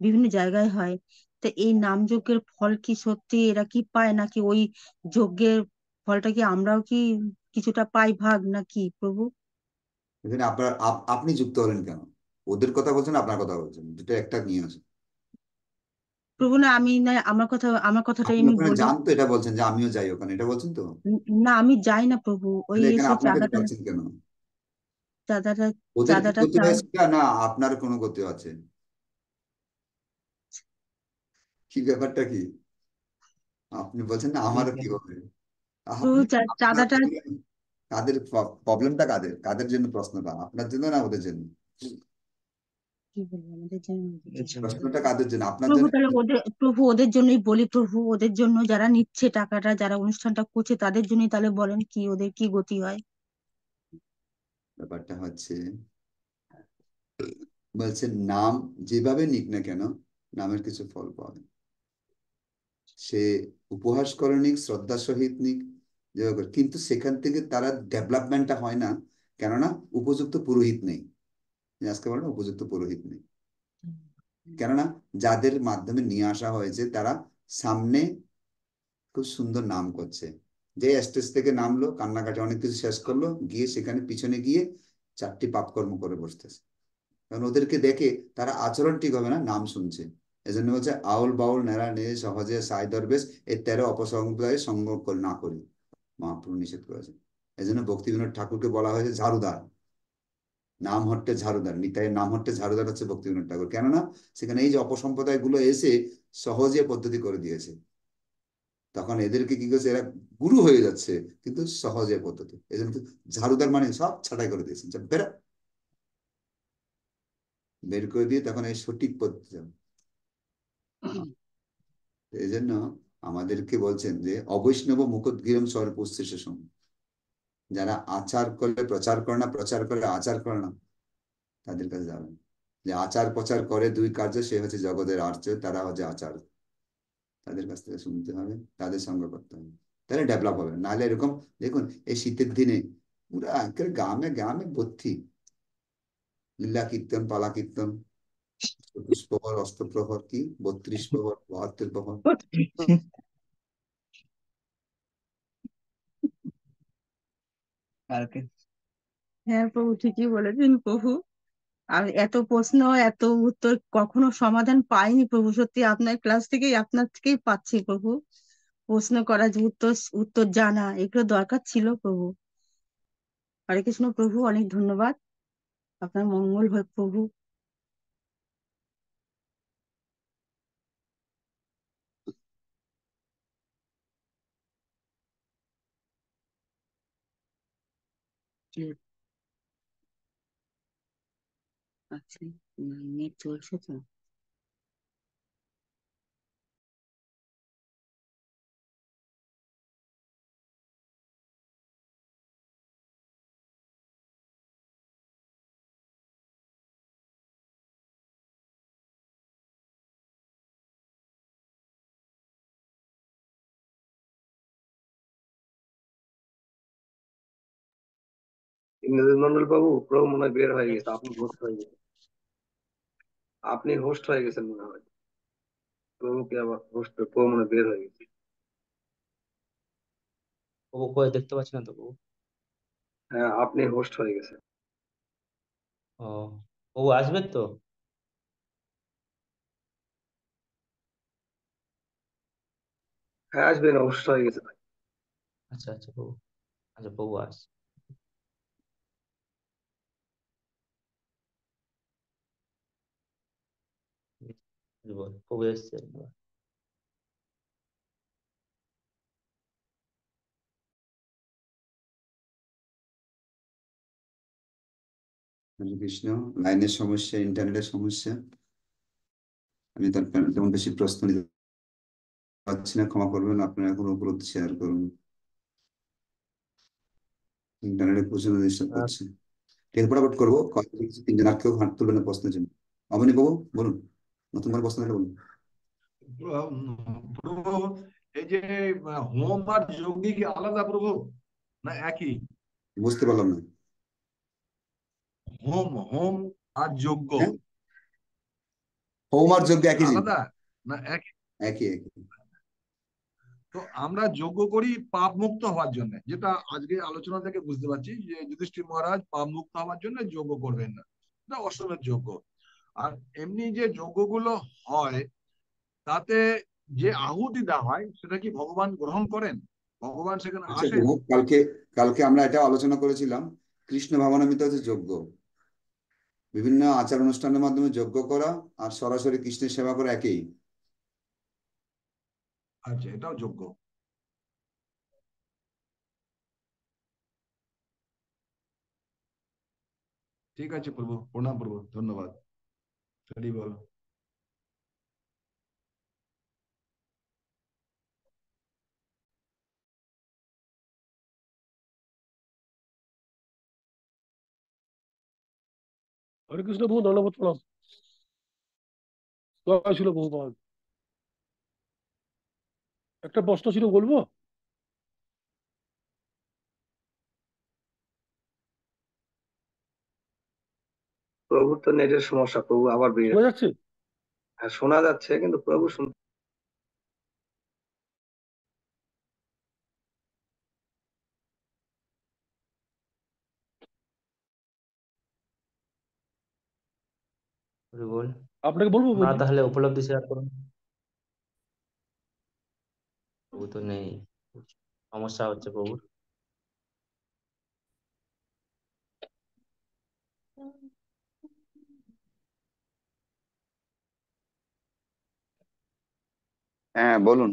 Speaker 4: বিভিন্ন জায়গায় হয়। তা এই নামযজ্ঞের ফল কি সত্যি এরা কি পায়, নাকি ওই যজ্ঞের ফলটা কি আমরাও কি কিছুটা পাই ভাগ, নাকি প্রভু?
Speaker 1: এখানে আপনার আপনি যুক্ত হলেন কেন? ওদের কথা বলছেন, আপনার কথা বলছেন, দুটো একটা নিয়ে আসেন।
Speaker 4: প্রভু না, আমি না, আমার কথাটাই
Speaker 1: আপনি
Speaker 4: আমি
Speaker 1: ওখানে
Speaker 4: বলি।
Speaker 1: যান তো, এটা বলছেন যে আমিও যাই ওখানে, এটা বলছেন তো?
Speaker 4: না, আমি যাই না প্রভু, ওই
Speaker 1: তাহলে এখানে
Speaker 4: এসে
Speaker 1: আপনাকে
Speaker 4: চাঁদাটা,
Speaker 1: পাচ্ছেন কেন?
Speaker 4: চাঁদাটা
Speaker 1: ওদের কি
Speaker 4: চাঁদাটা
Speaker 1: ক্ষতি
Speaker 4: চাই।
Speaker 1: হয়েছে, না আপনার কোনো ক্ষতি আছে? কি ব্যাপারটা কি? আপনি বলছেন না আমারও কি হবে?
Speaker 4: প্রভু
Speaker 1: আপনি, আপনার
Speaker 4: চাঁদাটা,
Speaker 1: কাদের প্রবলেমটা, কাদের কাদের জন্য প্রশ্নটা, আপনার জন্য না ওদের জন্য?
Speaker 4: কি বলবো আমাদের জন্য?
Speaker 1: প্রশ্নটা কাদের জন্য, আপনার
Speaker 4: প্রভু
Speaker 1: জন্য?
Speaker 4: তাহলে ওদের, প্রভু ওদের জন্যই বলি প্রভু, ওদের জন্য যারা নিচ্ছে টাকাটা, যারা অনুষ্ঠানটা করছে তাদের জন্যই তাহলে বলেন কি ওদের কি গতি হয়?
Speaker 1: ব্যাপারটা হচ্ছে, বলছে নাম যেভাবে নিক না কেন, নামের কিছু ফল পাবে। সে উপহাস করে নিক, শ্রদ্ধা সহিত নিক, যেভাবে করে, কিন্তু সেখান থেকে তারা ডেভেলপমেন্টটা হয় না। কেননা উপযুক্ত পুরোহিত নেই। আজকে বলো না, উপযুক্ত পুরোহিত নেই। কেননা যাদের মাধ্যমে নিয়ে আসা হয়েছে, তারা সামনে খুব সুন্দর নাম করছে, যে স্টেজ থেকে নামলো, কান্নাকাটি অনেক কিছু শেষ করলো, গিয়ে সেখানে পিছনে গিয়ে 4টি পাপকর্ম করে বসতেছে। কারণ ওদেরকে দেখে তারা আচরণ ঠিক হবে না, নাম শুনছে। এজন্য বলছে আউল বাউল নেড়া নে সহজে সাই দরবেশ, এই 13 অপসম্প্রদায় সঙ্গ না করি, মহাপ্রভু নিষেধ করেছেন। এজন্য ভক্তি বিনোদ ঠাকুরকে বলা হয়েছে ঝাড়ুদার। নাম হট্টে ঝাড়ুদার, নিতাইয়ের নাম হট্টে ঝাড়ুদার হচ্ছে ভক্তি বিনোদ ঠাকুর। কেননা সেখানে এই যে অপসম্প্রদায় গুলো এসে সহজে পদ্ধতি করে দিয়েছে, তখন এদেরকে কি করছে, এরা গুরু হয়ে যাচ্ছে, কিন্তু সহজে পদ্ধতি। এই জন্য ঝাড়ুদার মানে সব ছাঁটাই করে দিয়েছেন, বেরা বের করে দিয়ে তখন এই সঠিক পদ্ধতি যাবে। এই জন্য আমাদেরকে বলছেন যে অবৈষ্ণব মুখোদ্গীরম সর্বশ্রেষ্ঠ। যারা আচার করলে প্রচার করে না, প্রচার করে আচার করে না, তাদের কাছে যাবেন। যে আচার প্রচার করে দুই কার্য, সে হচ্ছে জগতের আর্য, তারা হচ্ছে আচার। তাদের কাছ থেকে শুনতে হবে, তাদের সঙ্গে করতে হবে, তাহলে ডেভেলপ হবে। নাহলে এরকম, দেখুন এই শীতের দিনে পুরা একেবারে গ্রামে গ্রামে ভর্তি লীলা কীর্তন, পালা কীর্তন, 24 প্রহর, অষ্টপ্রহর, কি 32 প্রহর, 72 প্রহর।
Speaker 5: কালকে
Speaker 4: হ্যাঁ প্রভু, ঠিকই বলেছেন প্রভু। আর এত প্রশ্ন, এত উত্তর কখনো সমাধান পাইনি প্রভু, সত্যি আপনার ক্লাস থেকেই, আপনার থেকেই পাচ্ছি প্রভু। প্রশ্ন করা, যে উত্তর উত্তর জানা, এগুলো দরকার ছিল প্রভু। হরে কৃষ্ণ প্রভু, অনেক ধন্যবাদ। আপনার মঙ্গল হোক প্রভু। আচ্ছা, নেট চলছে তো।
Speaker 5: ইন্দ্রজিৎ মন্ডল বাবু, প্রভু মনে হয় বের হয়ে গেছে, আপনি হোস্ট হয়ে গেছেন। আপনি হোস্ট হয়ে গেছেন মনে হয়। প্রভুকে আবার হোস্ট, প্রভু মনে হয় বের হয়ে গেছে।
Speaker 6: ও কই দেখতে পাচ্ছি না তো বউ।
Speaker 5: হ্যাঁ, আপনি হোস্ট হয়ে গেছেন।
Speaker 6: ও, ও আসবে তো?
Speaker 5: হ্যাঁ, আসবেন, হোস্ট হয়ে গেছে।
Speaker 6: আচ্ছা আচ্ছা বউ, আচ্ছা বউ আস। বল, বউ এসছে।
Speaker 1: হরে কৃষ্ণ। লাইনের সমস্যা, ইন্টারনেটের সমস্যা। আমি তার তেমন বেশি প্রশ্ন নিতে পারছি না, ক্ষমা করবেন। আপনারা এখন উপলব্ধি শেয়ার করুন। ইন্টারনেটে প্রচুর ডিস্টার্ব করছে। ঠিক আছে, ফটাফট করবো। তিনজন আর কেউ হাত তুলবে না প্রশ্নের জন্য। অবনী বাবু বলুন, নতুন করে প্রশ্ন থাকলে বলুন।
Speaker 7: প্রভু, এই যে হোম আর যোগী কি আলাদা প্রভু, না একই?
Speaker 1: বুঝতে পারলাম না।
Speaker 7: হোম হোম আর যজ্ঞ
Speaker 1: হ্যাঁ, হোম আর যজ্ঞ একই জিনিস।
Speaker 7: আলাদা না একই?
Speaker 1: একই একই।
Speaker 7: তো আমরা যজ্ঞ করি পাপ মুক্ত হওয়ার জন্য, যেটা আজকে আলোচনা থেকে বুঝতে পারছি যে যুধিষ্ঠির মহারাজ পাপ মুক্ত হওয়ার জন্য যজ্ঞ করবেন না, এটা অশ্বমেধ যজ্ঞ। আর এমনি যে যজ্ঞগুলো হয় তাতে যে আহুতি দেওয়া হয় সেটা কি ভগবান গ্রহণ করেন? ভগবান সেখানে
Speaker 1: আচ্ছা
Speaker 7: আসেন?
Speaker 1: প্রভু, কালকে কালকে আমরা এটা আলোচনা করেছিলাম। কৃষ্ণ ভাবনামৃত হচ্ছে যজ্ঞ। বিভিন্ন আচার অনুষ্ঠানের মাধ্যমে যজ্ঞ করা আর সরাসরি কৃষ্ণের সেবা করা একই।
Speaker 7: আচ্ছা, এটাও যজ্ঞ। ঠিক আছে প্রভু, প্রণাম প্রভু, ধন্যবাদ। হরি বল।
Speaker 8: হরে কৃষ্ণ বহু ধন্যবাদ, প্রণাম। জয় ছিল বহুপাল। একটা প্রশ্ন ছিল, বলবো?
Speaker 5: প্রভুর তো নেটের সমস্যা, প্রভু আবার বের।
Speaker 8: শোনা যাচ্ছে?
Speaker 5: হ্যাঁ, শোনা যাচ্ছে, কিন্তু প্রভু
Speaker 6: বল,
Speaker 8: আপনাকে বলবো
Speaker 6: না
Speaker 8: বলছি?
Speaker 6: তাহলে উপলব্ধি শেয়ার করুন। প্রভু তো নেই, সমস্যা হচ্ছে প্রভুর।
Speaker 1: হ্যাঁ বলুন,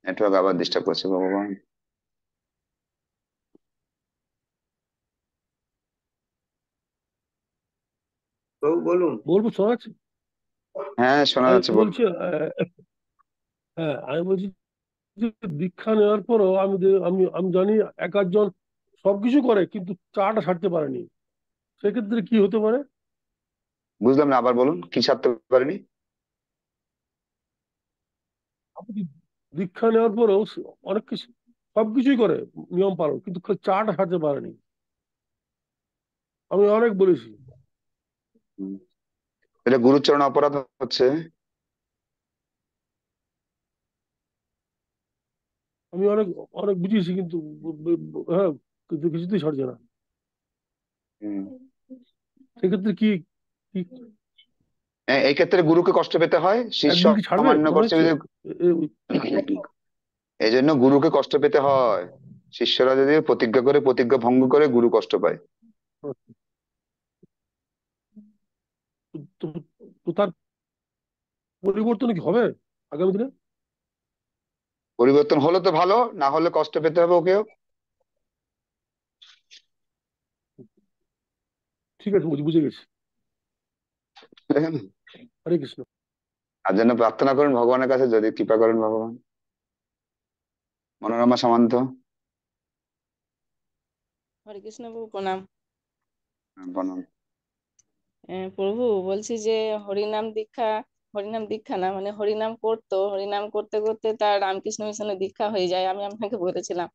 Speaker 1: নেটওয়ার্ক আবার ডিস্টার্ব করছে ভগবান।
Speaker 5: প্রভু বলুন।
Speaker 8: বলবো, শোনা যাচ্ছে?
Speaker 1: হ্যাঁ শোনা
Speaker 8: আমি
Speaker 1: যাচ্ছে, বলুন।
Speaker 8: বলছি, হ্যাঁ আমি বলছি যে দীক্ষা নেওয়ার পরও আমি আমি জানি এক আধজন সবকিছু করে কিন্তু চাটা ছাড়তে পারেনি। সেক্ষেত্রে কি হতে পারে?
Speaker 1: বুঝলাম না, আবার বলুন, কি ছাড়তে পারেনি?
Speaker 8: আপনি দীক্ষা নেওয়ার পরেও অনেক কিছু, সবকিছুই করে নিয়ম পালন, কিন্তু চাটা ছাড়তে পারেনি। আমি অনেক বলেছি।
Speaker 1: হুম। এটা গুরুচরণ অপরাধ হচ্ছে।
Speaker 8: আমি অনেক অনেক বুঝিয়েছি কিন্তু হ্যাঁ, কিন্তু কিছুতেই ছাড়ছে না।
Speaker 1: হুম।
Speaker 8: সেক্ষেত্রে কি কি
Speaker 1: এই ক্ষেত্রে গুরুকে কষ্ট পেতে হয়, শিষ্য
Speaker 8: একদিন কি ছাড়বে
Speaker 1: অমান্য
Speaker 8: মনে
Speaker 1: করছে
Speaker 8: হচ্ছে?
Speaker 1: এই জন্য গুরুকে কষ্ট পেতে হয়। শিষ্যরা যদি প্রতিজ্ঞা করে, প্রতিজ্ঞা ভঙ্গ করে, গুরু কষ্ট পায়।
Speaker 8: তো তো- তো তার পরিবর্তন কি হবে আগামী দিনে?
Speaker 1: পরিবর্তন হলে তো ভালো, না হলে কষ্ট পেতে হবে ওকেও।
Speaker 8: ঠিক আছে, বুঝে গেছি। হরে কৃষ্ণ।
Speaker 1: আর জন্য প্রার্থনা করুন ভগবানের কাছে, যদি কৃপা করেন ভগবান। মনোরমা সামন্ত।
Speaker 9: হরে কৃষ্ণ প্রভু প্রণাম।
Speaker 1: বলুন।
Speaker 9: প্রভু বলছি যে হরিনাম দীক্ষা, হরিনাম দীক্ষা না মানে হরিনাম করতো, হরিনাম করতে করতে তার রামকৃষ্ণ মিশনে দীক্ষা হয়ে যায়, আমি আপনাকে বলেছিলাম।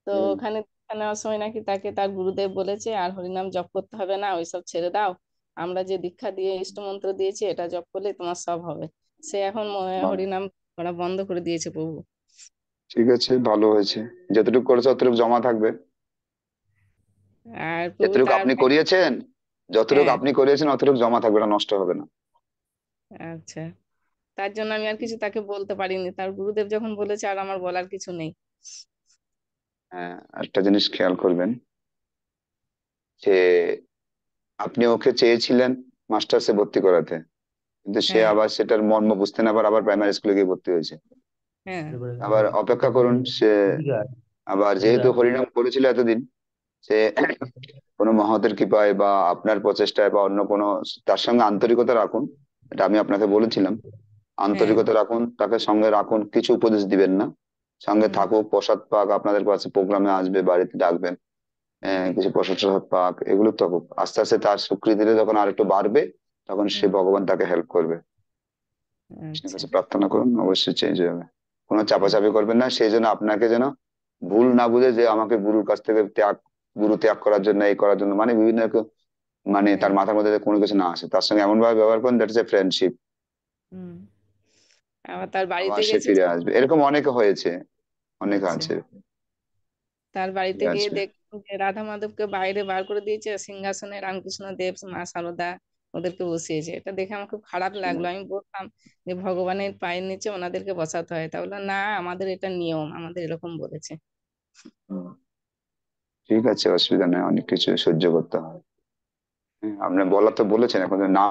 Speaker 9: তো ওখানে দীক্ষা নেওয়ার সময় নাকি তাকে তার গুরুদেব বলেছে আর হরিনাম জপ করতে হবে না, ওইসব ছেড়ে দাও, আমরা যে দীক্ষা দিয়ে ইষ্ট মন্ত্র দিয়েছি এটা জপ করলে তোমার সব হবে। সে এখন
Speaker 1: বাহ,
Speaker 9: হরিনাম করা বন্ধ করে দিয়েছে প্রভু।
Speaker 1: ঠিক আছে, ভালো হয়েছে। যতটুকু করেছে ততটুকু জমা থাকবে।
Speaker 9: আর প্রভু
Speaker 1: যতটুকু
Speaker 9: তার
Speaker 1: আপনি করিয়েছেন, যতটুকু
Speaker 9: হ্যাঁ,
Speaker 1: আপনি করিয়েছেন অতটুকু জমা থাকবে, না নষ্ট হবে না।
Speaker 9: আচ্ছা, তার জন্য আমি আর কিছু তাকে বলতে পারিনি, তার গুরুদেব যখন বলেছে আর আমার বলার কিছু নেই।
Speaker 1: হ্যাঁ, একটা জিনিস খেয়াল করবেন যে আপনি ওকে চেয়েছিলেন মাস্টার্সে ভর্তি করাতে, কিন্তু সে
Speaker 9: হ্যাঁ,
Speaker 1: আবার সেটার মর্ম বুঝতে না পারে আবার প্রাইমারি স্কুলে গিয়ে ভর্তি হয়েছে।
Speaker 9: হ্যাঁ,
Speaker 1: আবার অপেক্ষা করুন, সে আবার যেহেতু হরিনাম করেছিল এতদিন, সে কোনো মহতের কৃপায় বা আপনার প্রচেষ্টায় বা অন্য কোনো, তার সঙ্গে আন্তরিকতা রাখুন। এটা আমি আপনাকে বলেছিলাম,
Speaker 9: হ্যাঁ,
Speaker 1: আন্তরিকতা রাখুন, তাকে সঙ্গে রাখুন, কিছু উপদেশ দিবেন না, সঙ্গে
Speaker 9: হুম,
Speaker 1: থাকুক, প্রসাদ পাক, আপনাদের কাছে প্রোগ্রামে আসবে, বাড়িতে ডাকবেন, কিছু প্রসাদ টসাদ পাক, এগুলো থাকুক। আস্তে আস্তে তার স্বীকৃতিটা যখন আর একটু বাড়বে, তখন সে
Speaker 9: হুম,
Speaker 1: ভগবান তাকে হেল্প করবে। কৃষ্ণের
Speaker 9: আচ্ছা,
Speaker 1: কাছে প্রার্থনা করুন, অবশ্যই চেঞ্জ হয়ে যাবে। কোনো
Speaker 9: হুম,
Speaker 1: চাপাচাপি করবেন না, সেই জন্য আপনাকে যেন ভুল না বুঝে যে আমাকে গুরুর কাছ থেকে গুরু ত্যাগ করার জন্য, এই করার জন্য, মানে বিভিন্ন মানে তার
Speaker 9: হ্যাঁ,
Speaker 1: মাথার মধ্যে যে কোনো কিছু না আসে, তার সঙ্গে এমন ভাবে ব্যবহার করুন, দ্যাট ইজ এ ফ্রেন্ডশিপ।
Speaker 9: হুম, আবার তার
Speaker 1: আবার
Speaker 9: বাড়িতে
Speaker 1: সে
Speaker 9: গেছে।
Speaker 1: ফিরে আসবে, এরকম অনেকে হয়েছে, অনেকে
Speaker 9: আচ্ছা,
Speaker 1: আছে,
Speaker 9: তার বাড়িতে
Speaker 1: ফিরে
Speaker 9: গিয়ে
Speaker 1: আসবে।
Speaker 9: দেখলাম যে রাধা মাধবকে বাইরে বার করে দিয়েছে, সিংহাসনে রামকৃষ্ণ দেব মা সারদা ওদেরকে বসিয়েছে, এটা দেখে আমার খুব খারাপ লাগলো। আমি বললাম যে ভগবানের পায়ের নিচে ওনাদেরকে বসাতে হয়, তা বললো না আমাদের এটা নিয়ম, আমাদের এরকম বলেছে।
Speaker 1: হুম, ঠিক আছে, অসুবিধা নেই, অনেক কিছু সহ্য করতে হয়। আপনি বলা তো বলেছেন, এখন না।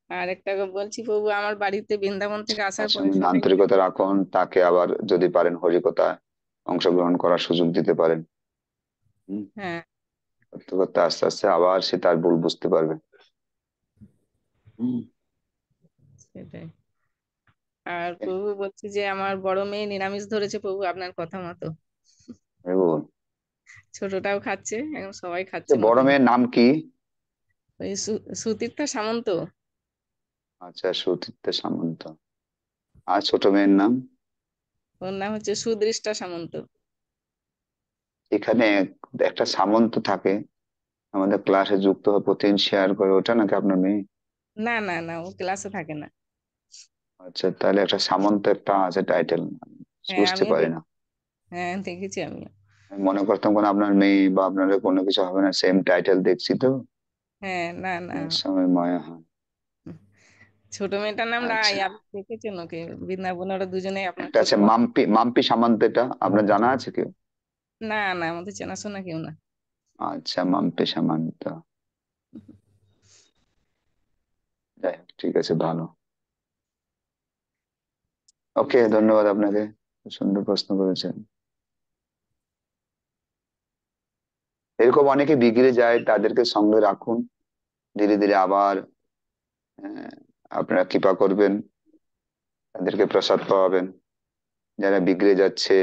Speaker 9: আর একটা বলছি প্রভু, আমার বাড়িতে বৃন্দাবন থেকে আসার
Speaker 1: তার
Speaker 9: পরে
Speaker 1: সঙ্গে
Speaker 9: সবাই,
Speaker 1: আন্তরিকতা রাখুন, তাকে আবার যদি পারেন হরিকথা অংশগ্রহণ করার সুযোগ দিতে পারেন। হুম,
Speaker 9: হ্যাঁ,
Speaker 1: করতে করতে আস্তে আস্তে আবার সে তার ভুল বুঝতে পারবে। হুম,
Speaker 9: সেটাই। আর প্রভু বলছি যে আমার বড় মেয়ে নিরামিষ ধরেছে প্রভু আপনার কথা মতো,
Speaker 1: দেখুন,
Speaker 9: ছোটটাও খাচ্ছে, এখন সবাই
Speaker 1: সে
Speaker 9: খাচ্ছে
Speaker 1: বড়
Speaker 9: নতুন।
Speaker 1: মেয়ের নাম কি?
Speaker 9: ওই সুতীর্থা সামন্ত।
Speaker 1: আচ্ছা, সুতীর্থ সামন্ত। আর ছোট মেয়ের নাম?
Speaker 9: ওর নাম হচ্ছে সুদৃষ্টা সামন্ত।
Speaker 1: এখানে একটা সামন্ত থাকে, আমাদের ক্লাসে যুক্ত হয়ে প্রতিদিন শেয়ার করে, ওটা নাকি আপনার মেয়ে?
Speaker 9: না না না, ও ক্লাসে থাকে না।
Speaker 1: আচ্ছা, তাহলে একটা সামন্ত একটা আছে টাইটেল,
Speaker 9: হ্যাঁ
Speaker 1: বুঝতে
Speaker 9: আমিও
Speaker 1: পারি
Speaker 9: দেখ,
Speaker 1: না।
Speaker 9: হ্যাঁ দেখেছি আমিও।
Speaker 1: আমি মনে করতাম কোনো আপনার মেয়ে বা আপনাদের কোনো কিছু হবে না, সেম টাইটেল দেখছি তো,
Speaker 9: হ্যাঁ, না না,
Speaker 1: অনেক সময় মায়া হয়।
Speaker 9: ছোট মেয়েটার নাম রায়,
Speaker 1: আচ্ছা,
Speaker 9: আপনি দেখেছেন ওকে, বৃন্দাবন, ওরা দুজনেই আপনার
Speaker 1: একটা
Speaker 9: ছোট
Speaker 1: আছে
Speaker 9: বাবু।
Speaker 1: মাম্পি, মাম্পি সামন্ত, এটা আপনার জানা আছে কেউ?
Speaker 9: না না, আমাদের চেনাশোনা কেউ না।
Speaker 1: আচ্ছা, মাম্পি সামন্ত। যাই হোক, ঠিক আছে, ভালো। ওকে, ধন্যবাদ আপনাকে, খুব সুন্দর প্রশ্ন করেছেন। এরকম অনেকে বিগড়ে যায়, তাদেরকে সঙ্গে রাখুন, ধীরে ধীরে আবার আহ, আপনারা কৃপা করবেন, তাদেরকে প্রসাদ পাওয়াবেন। যারা বিগড়ে যাচ্ছে,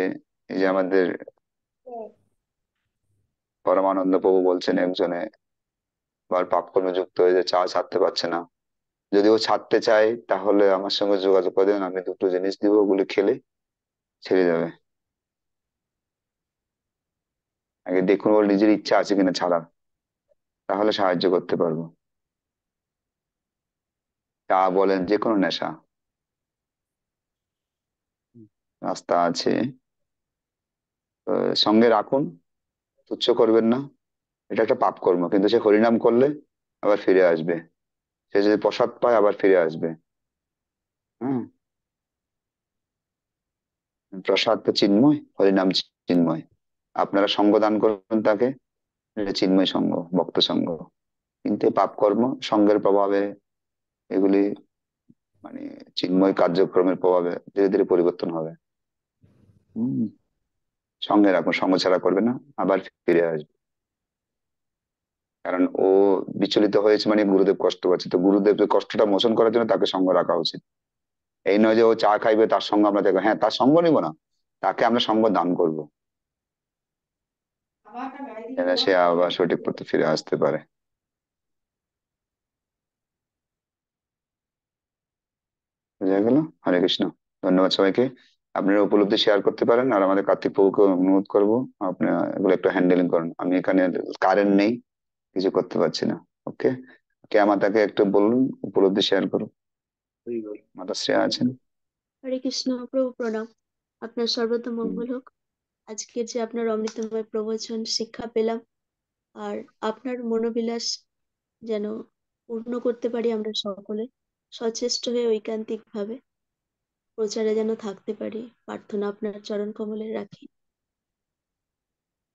Speaker 1: এই যে আমাদের পরমানন্দ প্রভু বলছেন, একজনে আবার পাপ কর্মে যুক্ত হয়ে যে চা ছাড়তে পারছে না, যদি ও ছাড়তে চায় তাহলে আমার সঙ্গে যোগাযোগ করে দেবেন, আমি দুটো জিনিস দিব, ওগুলো খেলে ছেড়ে যাবে। আগে দেখুন ওর নিজের ইচ্ছা আছে কিনা ছাড়ার, তাহলে সাহায্য করতে পারবো। চা বলেন, যে কোনো নেশা, রাস্তা আছে, সঙ্গে রাখুন, তুচ্ছ করবেন না। এটা একটা পাপ কর্ম, কিন্তু সে হরিনাম করলে আবার ফিরে আসবে, সে যদি প্রসাদ পায় আবার ফিরে আসবে। হ্যাঁ, প্রসাদ তো চিন্ময়, হরিনাম চিন্ময়। আপনারা সঙ্গ দান করুন তাকে, এটা চিন্ময় সঙ্গ, ভক্ত সঙ্গ। কিন্তু এই পাপ কর্ম সঙ্গের প্রভাবে এগুলি মানে চিন্ময় কার্যক্রমের প্রভাবে ধীরে ধীরে পরিবর্তন হবে। হম। সঙ্গে রাখুন, সঙ্গ ছাড়া করবে না, আবার ফিরে আসবে। কারণ ও বিচলিত হয়েছে মানে গুরুদেব কষ্ট পাচ্ছে, তো গুরুদেবের কষ্টটা মোচন করার জন্য তাকে সঙ্গ রাখা উচিত। এই নয় যে ও চা খাইবে তার সঙ্গে আমরা দেখো, হ্যাঁ তার সঙ্গ নিব না, তাকে আমরা সঙ্গ দান করবো, যেন সে আবার সঠিক পথে ফিরে আসতে পারে। বুঝা গেল? হরে কৃষ্ণ। ধন্যবাদ সবাইকে। আপনারা উপলব্ধি শেয়ার করতে পারেন, আর আমাদের কার্তিক প্রভুকে অনুরোধ করবো আপনারা এগুলো একটু হ্যান্ডেলিং করুন। আমি এখানে কারেন্ট নেই, কিছু করতে পারছি না। ওকে, কে মাতাকে একটু বলুন উপলব্ধি শেয়ার করুন।
Speaker 5: হরি বল।
Speaker 1: মাতা শ্রেয়া আছেন?
Speaker 10: হরে কৃষ্ণ প্রভু প্রণাম। আপনার সর্বত মঙ্গল হোক। আজকের যে আপনার অমৃতময় প্রবচন শিক্ষা পেলাম, আর আপনার মনোবিলাস যেন পূর্ণ করতে পারি আমরা সকলে, সচেষ্ট হয়ে ঐকান্তিক ভাবে প্রচারে যেন থাকতে পারি, প্রার্থনা আপনার চরণ কমলে রাখি।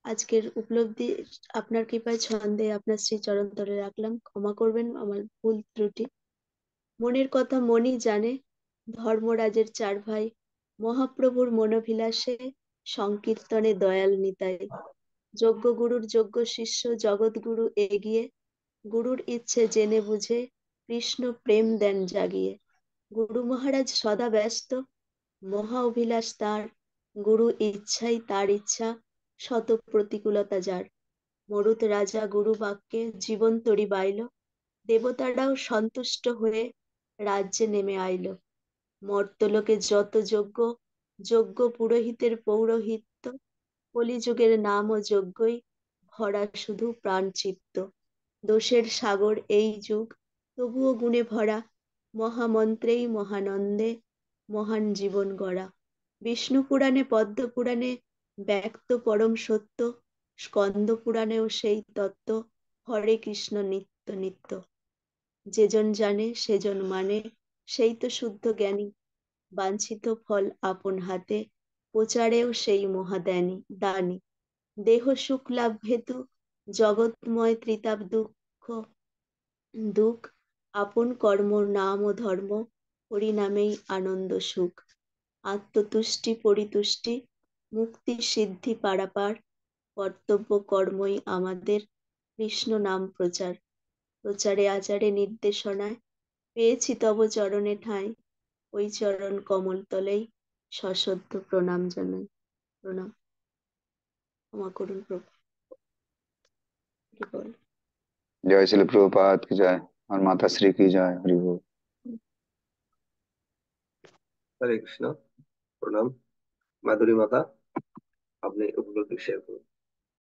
Speaker 10: আজকের উপলব্ধি আপনার কৃপায় ছন্দে আপনার শ্রী চরণ তলে রাখলাম, ক্ষমা করবেন আমার ভুল ত্রুটি। মনের কথা মনই জানে, ধর্মরাজের চার ভাই, মহাপ্রভুর মনোভিলাসে সংকীর্তনে দয়াল নিতাই। যোগ্য গুরুর যোগ্য শিষ্য জগৎগুরু এগিয়ে, গুরুর ইচ্ছে জেনে বুঝে কৃষ্ণ প্রেম দেন জাগিয়ে। গুরু মহারাজ সদা ব্যস্ত, মহা অভিলাষ তার, গুরু ইচ্ছাই তার ইচ্ছা, শত প্রতিকূলতা যার। মরুত রাজা গুরু বাক্যে জীবন তরি বাইল, দেবতারাও সন্তুষ্ট হয়ে রাজ্যে নেমে আইল। মর্তলোকে যত যজ্ঞ, যজ্ঞ পুরোহিতের পৌরোহিত্য, কলিযুগের নাম ও যজ্ঞই ভরা শুধু প্রাণ চিত্ত। দোষের সাগর এই যুগ, তবুও গুণে ভরা, মহামন্ত্রেই মহানন্দে মহান জীবন গড়া। বিষ্ণু পুরাণে পদ্ম পুরাণে ব্যক্ত পরম সত্য, স্কন্দ পুরাণেও সেই তত্ত্ব, হরে কৃষ্ণ নিত্য নিত্য। যেজন জানে সেজন মানে, সেই তো শুদ্ধ জ্ঞানী, বাঞ্ছিত ফল আপন হাতে, প্রচারেও সেই মহাদানী দানী। দেহ সুখ লাভ হেতু জগৎময় ত্রিতাপ দুঃখ দুঃখ, আপন কর্ম নাম ও ধর্ম, হরি নামেই আনন্দ সুখ। আত্মতুষ্টি পরিতুষ্টি, মুক্তি সিদ্ধি পারাপার, কর্তব্য কর্মই আমাদের কৃষ্ণ নাম প্রচার। প্রচারে আচারে নির্দেশনায় পেয়েছি তব চরণে ঠাঁই, ওই চরণ কমল তলেই সশ্রদ্ধ প্রণাম জানাই। প্রণাম, ক্ষমা করুন প্রভু। কি বল?
Speaker 1: জয় শ্রী প্রভুপাদ কি জয়, আর মাতা শ্রী কি জয়। হরি বল।
Speaker 5: হরে কৃষ্ণ। প্রণাম। মাধুরী মাতা, আপনি উপলব্ধি শেয়ার করুন।